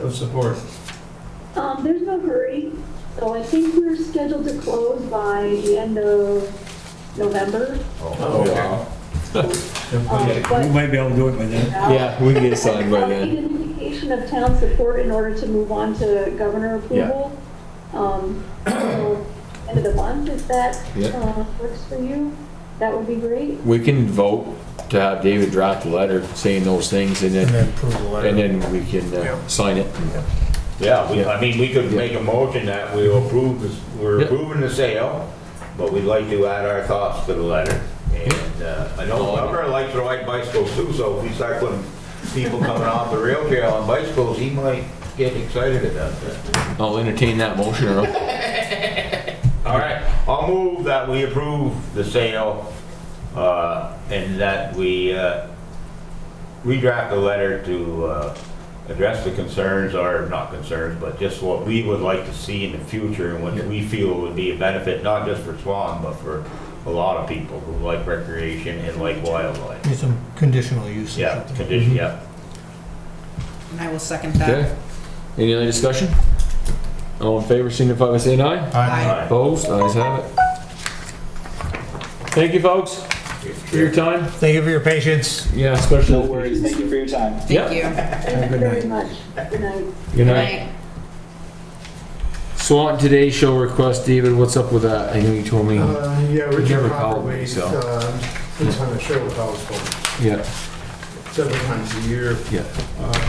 of support? There's no hurry, so I think we're scheduled to close by the end of November. Oh, But We might be able to do it by then. Yeah, we can get it signed by I then. need an indication of town support in order to move on to governor approval. So end of the month, if that Yeah. works for you, that would be great. We can vote to have David draft a letter saying those things and And then, then approve the letter. and then we can Yeah. sign it. Yeah, Yeah. I mean, we could make a motion that we approve this, we're Yeah. approving the sale, but we'd like to add our thoughts to the letter. And, I know the governor likes to ride bicycles too, so if we start putting people coming off the rail trail on bicycles, he might get excited about that. I'll entertain that motion, Earl. All right, I'll move that we approve the sale, and that we, redraft a letter to, address the concerns, or not concerns, but just what we would like to see in the future and what we feel would be a benefit, not just for Swan, but for a lot of people who like recreation and like wildlife. Need some conditional use. or Yeah, something. condition, yeah. And I will second Okay. that. Any other discussion? All in favor, signify by saying aye. Aye. Opposed? Ayes have it. Thank you, folks, for your time. Thank you for your patience. Yeah, especially. No worries, thank you for your time. Yeah. Thank you. Thank you very much. Good night. Good night. Swanton Today Show request, David, what's up with that? I know you told me. Yeah, Richard never called me, Copperway, so. puts on a show with Oswald Yeah, several times a year. yeah.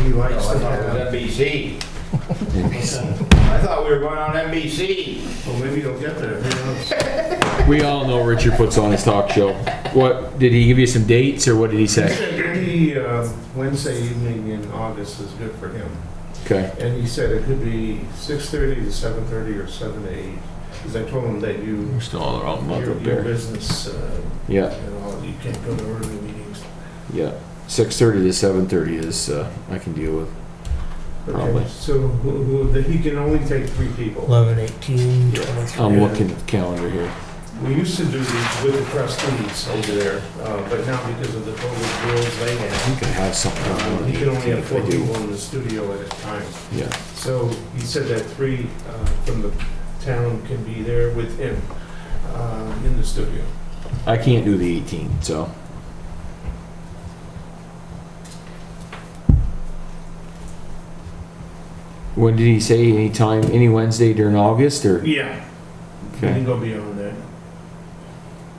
He likes I to thought it was have, NBC. I thought we were going on NBC. well, maybe he'll get there, who knows? We all know Richard puts on his talk show. What, did he give you some dates or what did he He say? said any Wednesday evening in August is good for him. Okay, And he said it could be 6:30 to 7:30 or 7 to 8. Because I told him that we're still all around month your up there. business, Yeah, you can't go to early meetings. yeah. 6:30 to 7:30 is, I can deal with. Probably. Okay, so he can only take 3 people. 11, 18, 23. I'm looking at the calendar here. We used to do these with the trustees over there, but now because of the COVID rules they I have, think I have something. on he can only have 4 I do. people in the studio at a time. Yeah, So he said that 3 from the town can be there with him in the studio. I can't do the 18th, so. When did he say? Any time, any Wednesday during August or? Yeah. We Okay. can go beyond that.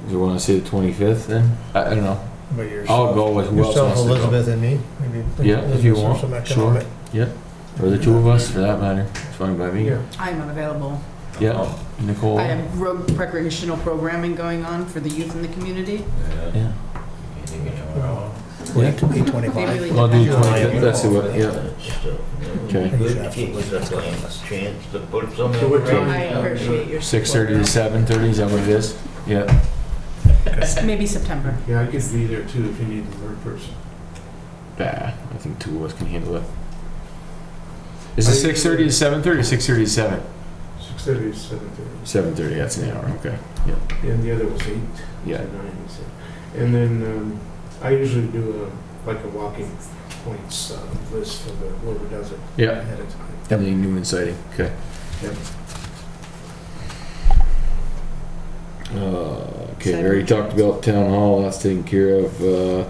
Do you want to say the 25th then? I don't know. But yourself- I'll go with who else Yourself, wants to go. Elizabeth, and me. Maybe Yeah, if you Elizabeth for want, some sure. economic. Or the 2 of us for that matter. It's fine by me. Yeah. I'm unavailable. Yeah. Nicole. I have road recreational programming going on for the youth in the community. Yeah. Wait, They 8:25. really I'll do depend. 25th. That's what. Yeah. Okay. Give us a chance to put some So what time? I appreciate your 6:30 to 7:30. Is that what it is? Yeah. Maybe September. Yeah, I could be there too if you need the third person. Bah, I think 2 of us can handle it. Is it 6:30 to 7:30 or 6:30 to 7? 6:30 to 7:30. 7:30. That's an hour. Okay. Yeah. And the other was 8 Yeah. to 9, he said. And then I usually do like a walking points list for the whoever does it Yeah. ahead of time. Everything new and exciting. Okay. Yep. Okay, we already talked about town hall, that's taken care of.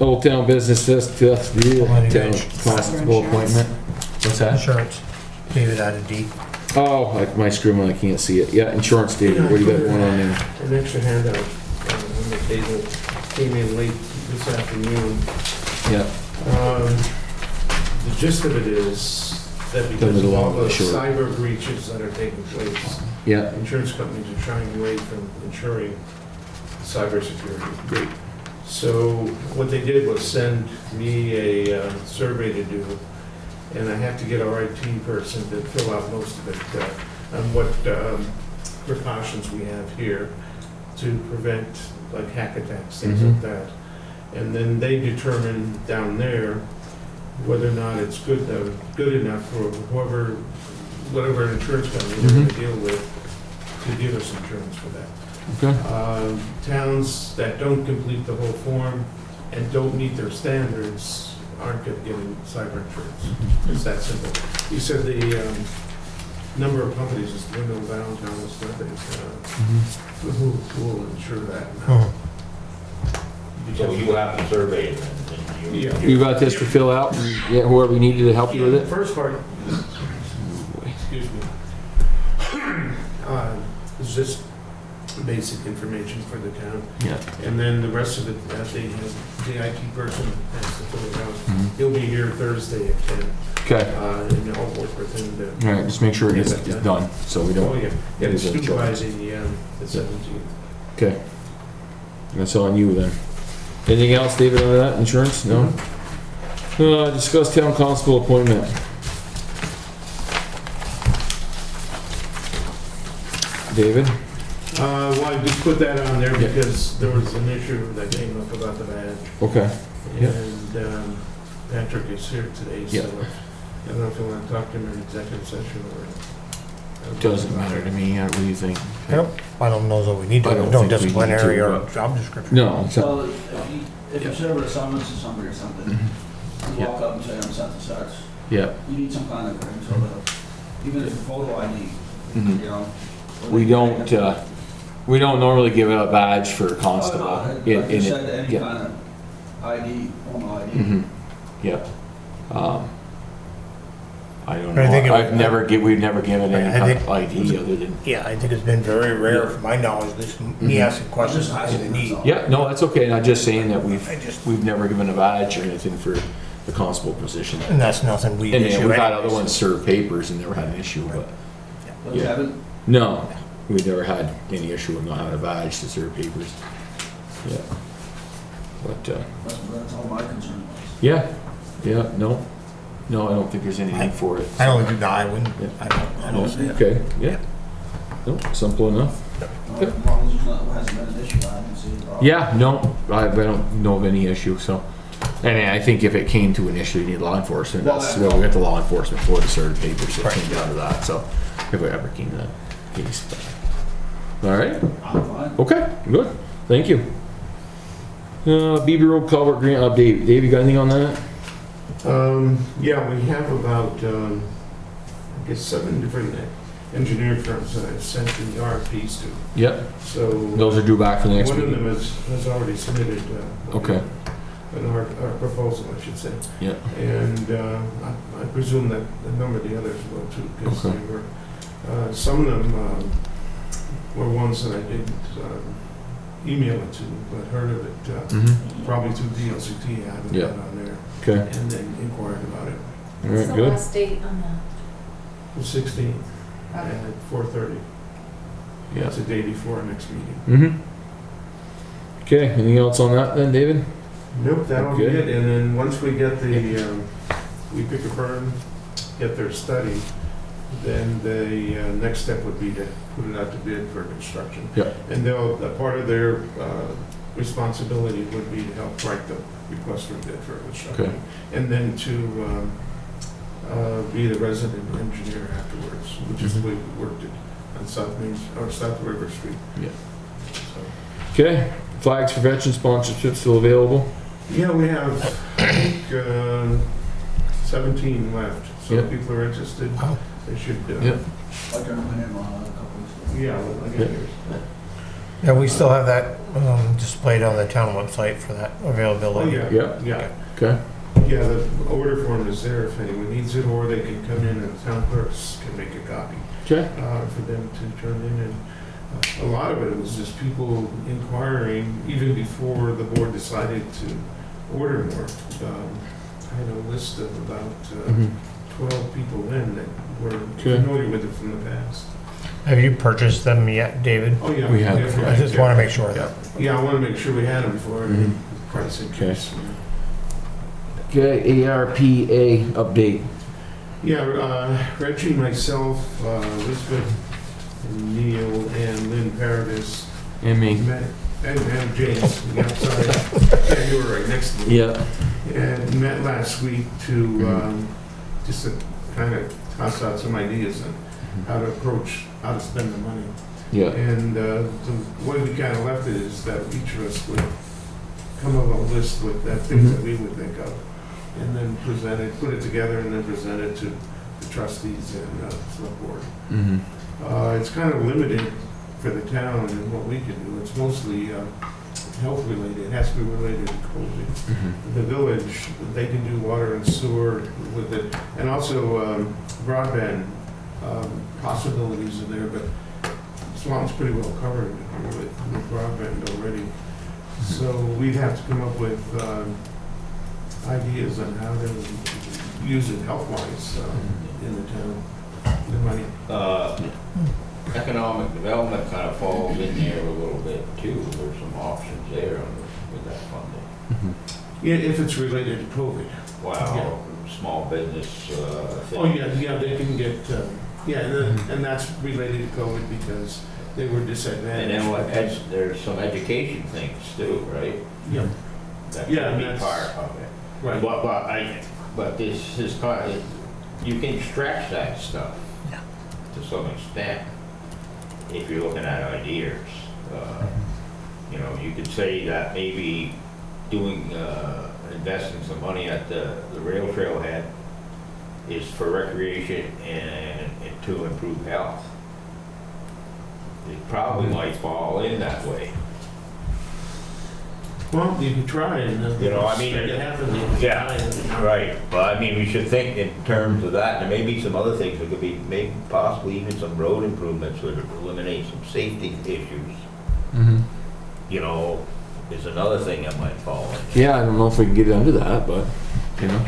Old town business, town constable appointment. What's that? Insurance. David had a D. Oh, my scribbling, I can't see it. Yeah, insurance, David, what do you got going on there? An extra handout on the table came in late this afternoon. Yeah, The gist of it is that Tell because me the of all long and the the short. cyber breaches that are taking place, yeah, insurance companies are shying away from insuring cybersecurity. great. So what they did was send me a survey to do, and I have to get our IT person to fill out most of it, on what precautions we have here to prevent like hack attacks, things like that. And then they determine down there whether or not it's good enough for whatever insurance company we're going to deal with to give us insurance for that. Okay, Towns that don't complete the whole form and don't meet their standards aren't gonna get in cyber insurance. It's that simple. You said the number of companies is dwindled down, Thomas, who will insure that now? So you have to survey it then? Yeah. You got this to fill out, and get whoever you needed to help you with The it? first part, excuse me, is just basic information for the town. Yeah. And then the rest of it, they have the IT person has to fill it out. Mhm. He'll be here Thursday at 10, Okay, and I'll work with him to. all right, just make sure it gets done, so we Oh, don't, yeah, yeah, it's lose due by insurance. the 17th. okay. That's on you then. Anything else, David, on that, insurance? No? Discuss town constable appointment. David? Well, I just put that on there Yeah. because there was an issue that came up about the badge. Okay. Yeah. And Patrick is here today, so Yeah. I don't know if you want to talk to him in executive session or. Doesn't matter to me, what do you think? Yep, I don't know that we need to, I don't no think we need disciplinary to, or but- job description. No, it's not. Well, if you serve a summons to somebody or something, you Yeah. walk up and say, I'm such and such, Yeah. you need some kind of credential, even if it's a photo ID, Mhm. you know. We don't normally give out a badge for a constable. Oh, no, In- like you in it- said, any yeah. kind of ID, formal ID. Mhm. Yeah. I don't I think know, it- we've never given any I kind think- of ID other than, Yeah, I think it's been very rare, from my knowledge, this, me Mhm. asking questions Just I asking, didn't need. that's all. yeah, no, that's okay, and I'm just saying that I just- we've never given a badge or anything for the constable position. And that's nothing we And issue then we've had anyways. other ones serve papers and never had an issue, but, But you Yeah. haven't, no, we've never had any issue with not having a badge to serve papers. Yeah. But, that's all my concern was. yeah, no, I don't think there's any need for it. I don't do, no, I wouldn't, Yeah. I don't see it. Okay, yeah. No, simple enough. As long as it hasn't been an issue, I haven't seen a problem. Yeah, no, I don't know of any issue, so. And I think if it came to an issue, you need law enforcement, that's what we got the law enforcement for, to serve papers, so it came down to that, so. If it ever came to that case. All right, I'm fine. okay, good, thank you. Beaver Road Culvert Grant update, Dave, you got anything on that? Yeah, we have about, I guess, 7 different engineering firms that I've sent in the RFPs to. Yep, So those are due back for the next one of meeting. them has already submitted. Okay. Our proposal, I should say. Yeah, And I presume that a number of the others will too, because Okay. they were, some of them were ones that I didn't email it to, but heard of it mhm, probably through DLCT, I haven't Yeah. got on there, okay, and then inquired about it. all What's right, the good. last date on The 16th that? Okay. at 4:30. Yeah. That's the day before our next meeting. Mm-hmm. Okay, anything else on that then, David? Nope, that'll be Okay. it, and then once we get the, we pick a firm, get their study, then the next step would be to put it out to bid for construction. Yeah. And they'll, a part of their responsibility would be to help write the request for bid for construction. Okay. And then to be the resident engineer afterwards, which is the way we worked it on South Main, or South River Street. Yeah. So, Okay, flags for veteran sponsorship still available? yeah, we have, I think, 17 left, so Yeah. if people are interested, Wow. they should, Yeah. I turned mine in a couple weeks ago. yeah, I Yeah. get yours. Yeah, we still have that displayed on the town website for that Oh, availability. yeah, Yeah. yeah. Okay, Yeah, the order form is there if anyone needs it, or they can come in and the town clerks can make a copy okay, for them to turn in. And a lot of it was just people inquiring, even before the board decided to order more. I had a list of about mhm, 12 people in that were Okay. familiar with it from the past. Have you purchased them yet, David? Oh, yeah. We have. yeah, I just want to make sure of that. Yeah, I want to make sure we had them before Mhm. the price increase. okay, ARPA update. Yeah, Reggie, myself, Elizabeth, and Neil, and Lynn Paradis, And me. met, and James, on the outside, yeah, you were right next to me. Yeah, And met last week to, just to kind of toss out some ideas on how to approach, how to spend the money. yeah, And the way we kind of left it is that each of us would come up with a list with things that we would think of, and then present it, put it together, and then present it to the trustees and select board. It's kind of limited for the town and what we can do. It's mostly health related. It has to be related to COVID. The village, they can do water and sewer with it, and also broadband possibilities are there, but Swanton's pretty well covered with broadband already. So we'd have to come up with ideas on how to use it health-wise in the town. The money. Economic development kind of falls in there a little bit too. There's some options there with that funding. Yeah, if it's related to COVID. Wow, small business thing. Oh, yeah, they can get, and that's related to COVID because they were disadvantaged. And then there's some education things too, right? Yeah. That Yeah, can be that's- part of it. Right. But this is kind of, you can stretch that stuff to some extent if you're looking at ideas. You know, you could say that maybe investing some money at the rail trailhead is for recreation and to improve health. It probably might fall in that way. Well, you can try and. You know, I mean, it happens. yeah, right. But I mean, we should think in terms of that. There may be some other things that could be, maybe possibly even some road improvements would eliminate some safety issues. You know, is another thing that might fall in. Yeah, I don't know if we can get under that, but, you know.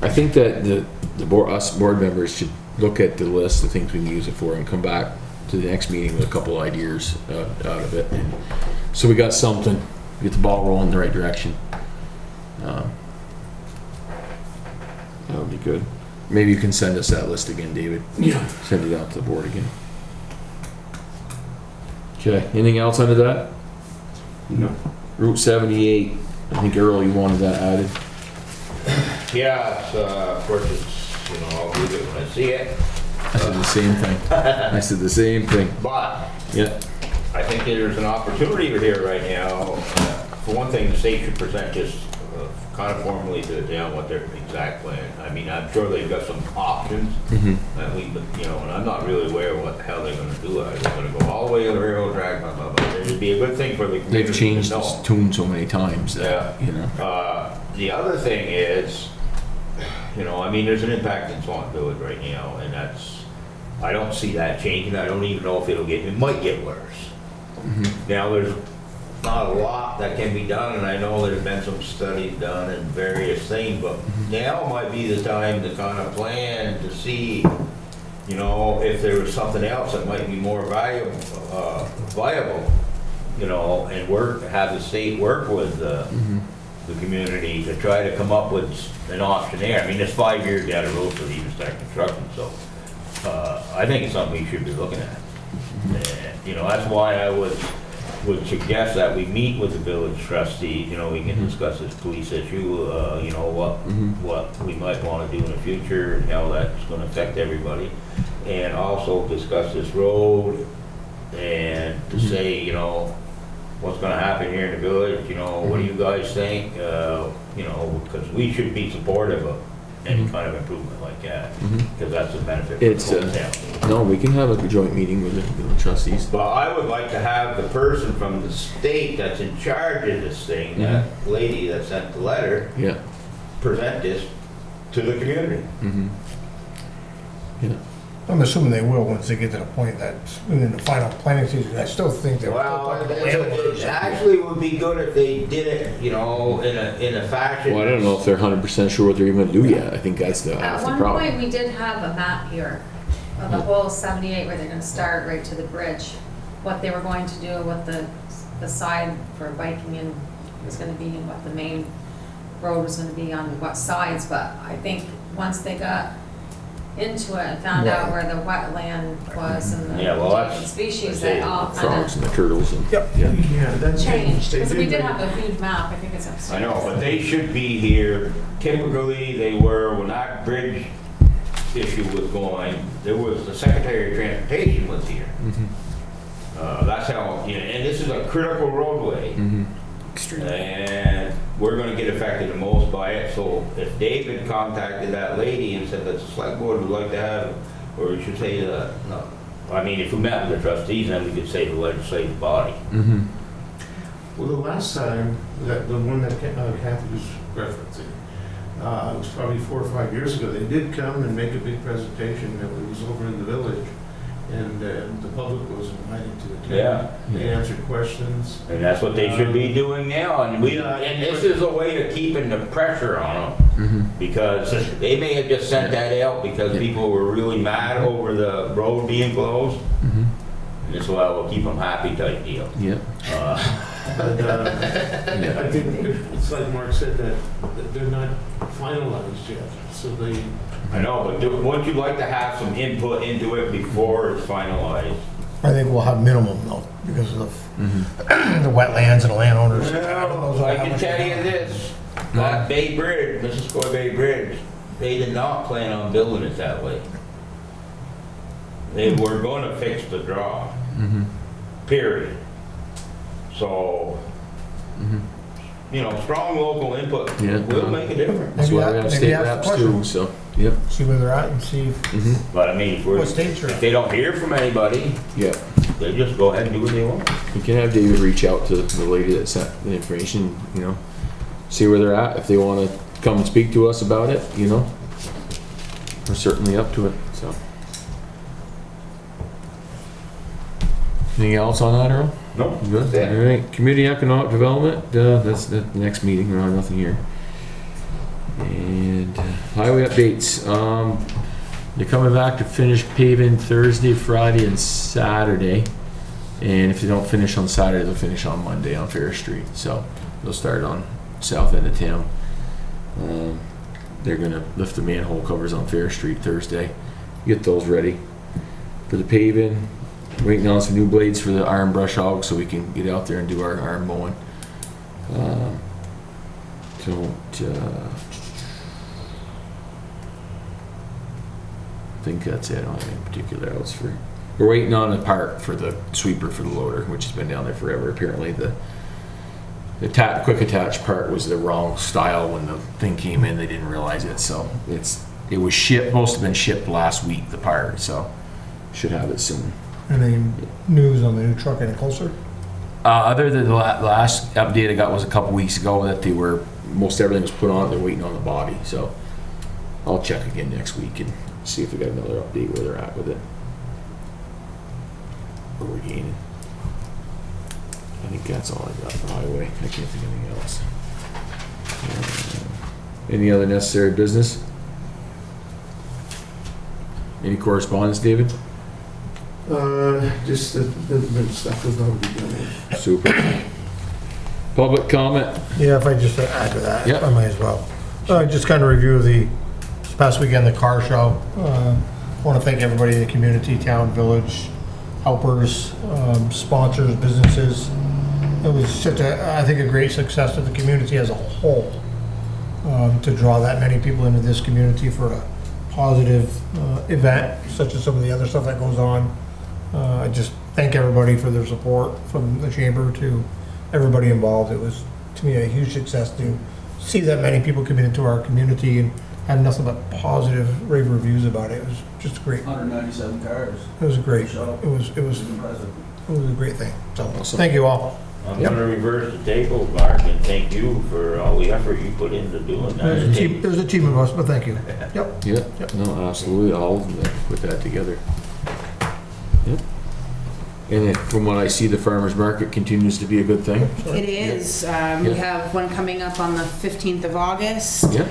I think that us board members should look at the list of things we can use it for and come back to the next meeting with a couple ideas out of it. And so we got something, get the ball rolling in the right direction. That would be good. Maybe you can send us that list again, David. Yeah. Send it out to the board again. Okay, anything else under that? No. Route 78, I think Earl, you wanted that added. Yeah, it's, of course, it's, you know, I'll read it when I see it. I said the same thing. I said the same thing. But Yeah. I think there's an opportunity here right now. For one thing, the state should present this kind of formally to the town what their exact plan. I mean, I'm sure they've got some options that we, you know, and I'm not really aware of what the hell they're going to do. Are they going to go all the way to the railroad track? Blah, blah, blah. It'd be a good thing for the community. They've changed to know. this tune so many times that, you know. The other thing is, you know, I mean, there's an impact in Swanton Village right now, and that's, I don't see that changing. I don't even know if it might get worse. Now, there's not a lot that can be done, and I know there's been some studies done and various things, but now might be the time to kind of plan to see, you know, if there was something else that might be more viable, you know, and have the state work with the community to try to come up with an option there. I mean, it's 5 years down the road for the even start construction, so I think it's something we should be looking at. And, you know, that's why I would suggest that we meet with the village trustee. You know, we can discuss this police issue, you know, what we might want to do in the future and how that's going to affect everybody. And also discuss this road and to say, you know, what's going to happen here in the village, you know, what do you guys think? You know, because we should be supportive of any kind of improvement like that, because that's a benefit for the whole town. No, we can have a joint meeting with the trustees. But I would like to have the person from the state that's in charge of this thing, that lady that sent the letter, present this to the community. Yeah. I'm assuming they will once they get to the point that's in the final planning season. I still think they're still Well, talking to landowners. it actually would be good if they did it, you know, in a fashion. Well, I don't know if they're 100% sure what they're even going to do yet. I think that's the At one problem. point, we did have a map here of the whole 78 where they're gonna start right to the bridge. What they were going to do, what the side for biking in was gonna be, and what the main road was gonna be on what sides. But I think once they got into it and found out where the wetland was and the different species, that all kind Frogs of and the turtles and. Yeah, that changed. They Because we did make- have a huge map, I think it's upstairs. I know, but they should be here. Typically, they were, when that bridge issue was going, there was, the Secretary of Transportation was here. That's how, you know, and this is a critical roadway. Extremely. And we're gonna get affected the most by it, so if David contacted that lady and said that the select board would like to have, or we should say the, no, I mean, if we met with the trustees, then we could say the legislative body. Mm-hmm. Well, the last time, that, the one that Kathy was referencing, it was probably 4 or 5 years ago, they did come and make a big presentation that was over in the village, and the public was invited to attend. Yeah. They answered questions. And that's what they should be doing now, and and this is a way of keeping the pressure on them. Mm-hmm. Because they may have just sent that out because people were really mad over the road being closed. Mm-hmm. And this will keep them happy type deal. Yeah. But I think it's like Mark said, that they're not finalized yet, so they. I know, but wouldn't you like to have some input into it before it's finalized? I think we'll have minimum though, because of the wetlands and the landowners. Well, I can tell you this, that Bay Bridge, Missisquoi Bay Bridge, they did not plan on building it that way. They were gonna fix the draw, Mm-hmm. period. So, Mm-hmm. you know, strong local input Yeah. will make a difference. That's why we have Maybe state ask the reps question. too, so, yep. See where they're at and see Mm-hmm. But I mean, what stage you're if at. they don't hear from anybody, Yeah. they just go ahead and do what they want. You can have David reach out to the lady that sent the information, you know, see where they're at. If they want to come and speak to us about it, you know, we're certainly up to it, so. Anything else on that, Earl? No, Good. that's it. All right. Community economic development, that's the next meeting. We'll have nothing here. And highway updates. They're coming back to finish paving Thursday, Friday, and Saturday. And if they don't finish on Saturday, they'll finish on Monday on Fair Street. So they'll start on south end of town. They're gonna lift the manhole covers on Fair Street Thursday. Get those ready for the paving. Waiting on some new blades for the iron brush hog so we can get out there and do our iron mowing. I think that's it. I don't have any particular else for. We're waiting on a part for the sweeper for the loader, which has been down there forever. Apparently the quick attach part was the wrong style when the thing came in. They didn't realize it, so it was shipped. Most have been shipped last week. The part, so should have it soon. Any news on the new truck any closer? Other than the last update I got was a couple weeks ago that most everything was put on. They're waiting on the body, so I'll check again next week and see if we got another update where they're at with it. What we're gaining. I think that's all I got for highway. I can't think of anything else. Any other necessary business? Any correspondence, David? Just the stuff was already done. Super. Public comment? Yeah, if I just add to that, Yep. I might as well. Just kind of review this past weekend, the car show. I want to thank everybody in the community, town, village, helpers, sponsors, businesses. It was such I think, a great success to the community as a whole, to draw that many people into this community for a positive event, such as some of the other stuff that goes on. I just thank everybody for their support, from the chamber to everybody involved. It was, to me, a huge success to see that many people come into our community and had nothing but positive rave reviews about it. It was just great. 197 cars. It was great. Show. It was Impressive. a great thing. So, Awesome. thank you all. I'm Yep. gonna reverse the table, Mark, and thank you for all the effort you put into doing that. There's a team of us, but thank you. Yep. Yep. No, absolutely. I'll put that together. Yep. And then from what I see, the farmer's market continues to be a good thing. It is. We have one coming up on the 15th of August. Yep.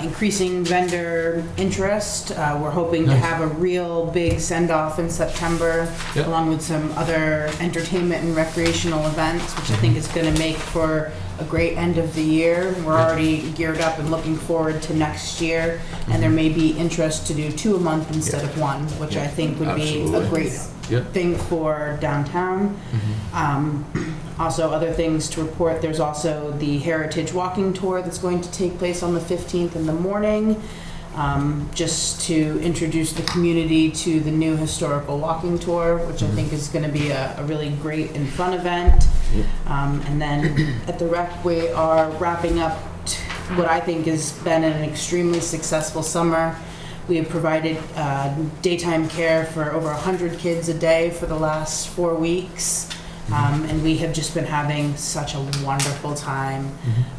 Increasing vendor interest. We're hoping to Nice. have a real big send-off in September, Yep. along with some other entertainment and recreational events, which I think is going to make for a great end of the year. We're already geared up and looking forward to next year, and there may be interest to do 2 a month instead of 1, which I think would be a Absolutely. great Yep. thing for downtown. Also, other things to report, there's also the Heritage Walking Tour that's going to take place on the 15th in the morning, just to introduce the community to the new historical walking tour, which I think is going to be a really great and fun event. And then at the rec, we are wrapping up what I think has been an extremely successful summer. We have provided daytime care for over 100 kids a day for the last 4 weeks. And we have just been having such a wonderful time.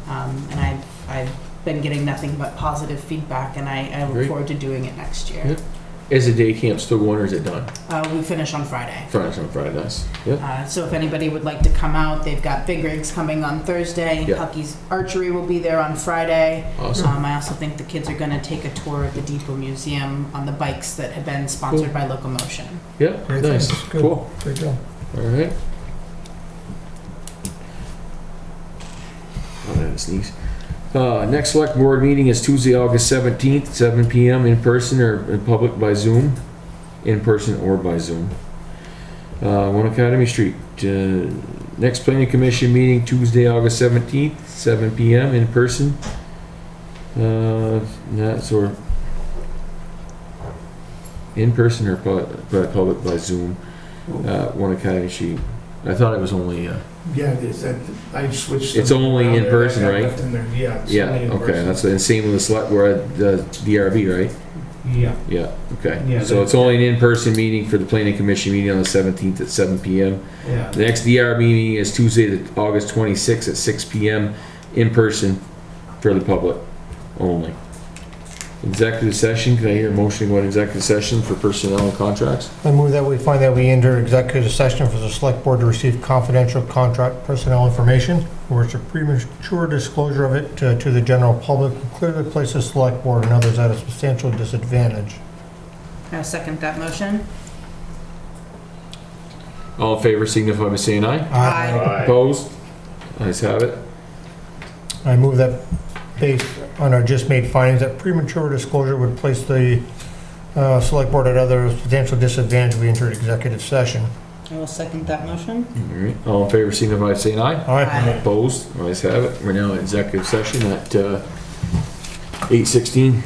And I've been getting nothing but positive feedback, and I look Great. forward to doing it next year. Yep. Is the day camp still going or is it done? We finish on Friday. Friday, on Friday, nice. Yeah. So if anybody would like to come out, they've got big rigs coming on Thursday. Yeah. Hucky's Archery will be there on Friday. Awesome. I also think the kids are going to take a tour of the Depot Museum on the bikes that have been sponsored by Locomotion. Yeah, Great, nice. thanks. Good. Cool. Great job. All right. Oh, I had a sneeze. Next select board meeting is Tuesday, August 17th, 7 PM in person or in public by Zoom. In person or by Zoom. 1 Academy Street. Next planning commission meeting Tuesday, August 17th, 7 PM in person. That's or in person or public by Zoom. 1 Academy Street. I thought it was only, Yeah, it is. I switched. It's them only around in there. person, I right? left them there. Yeah. it's yeah, only in okay, person. that's the same with the select board, the DRB, right? Yeah. Yeah, okay. Yeah, So it's only an in-person meeting for the planning commission meeting on the 17th at 7 PM. Yeah. The next DRB meeting is Tuesday, August 26th at 6 PM in person for the public only. Executive session, can I hear a motion to go into executive session for personnel and contracts? I move that we find that we enter executive session for the select board to receive confidential contract personnel information, or it's a premature disclosure of it to the general public, and clearly places select board and others at a substantial disadvantage. I'll second that motion. All in favor signify by saying aye. Aye. Opposed? Ayes have it. I move that based on our just made findings, that premature disclosure would place the select board at other substantial disadvantage. We entered executive session. I will second that motion. All right. All in favor signify by saying aye. Aye. Opposed? Ayes have it. We're now in executive session at 8:16.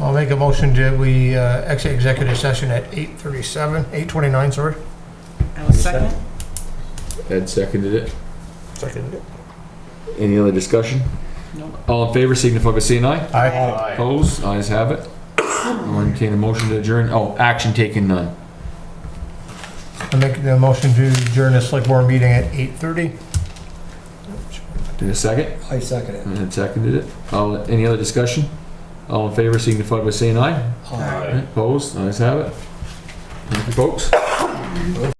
I'll make a motion to, we exit executive session at 8:29, sorry. I will second. Ed seconded it. Seconded it. Any other discussion? Nope. All in favor signify by saying aye. Aye. Opposed? Ayes have it. I'll entertain a motion to adjourn. Oh, action taken, none. I make the motion to adjourn the select board meeting at 8:30. Did a second? I second it. And Ed seconded it. Any other discussion? All in favor signify by saying aye. Aye. Opposed? Ayes have it. Thank you, folks.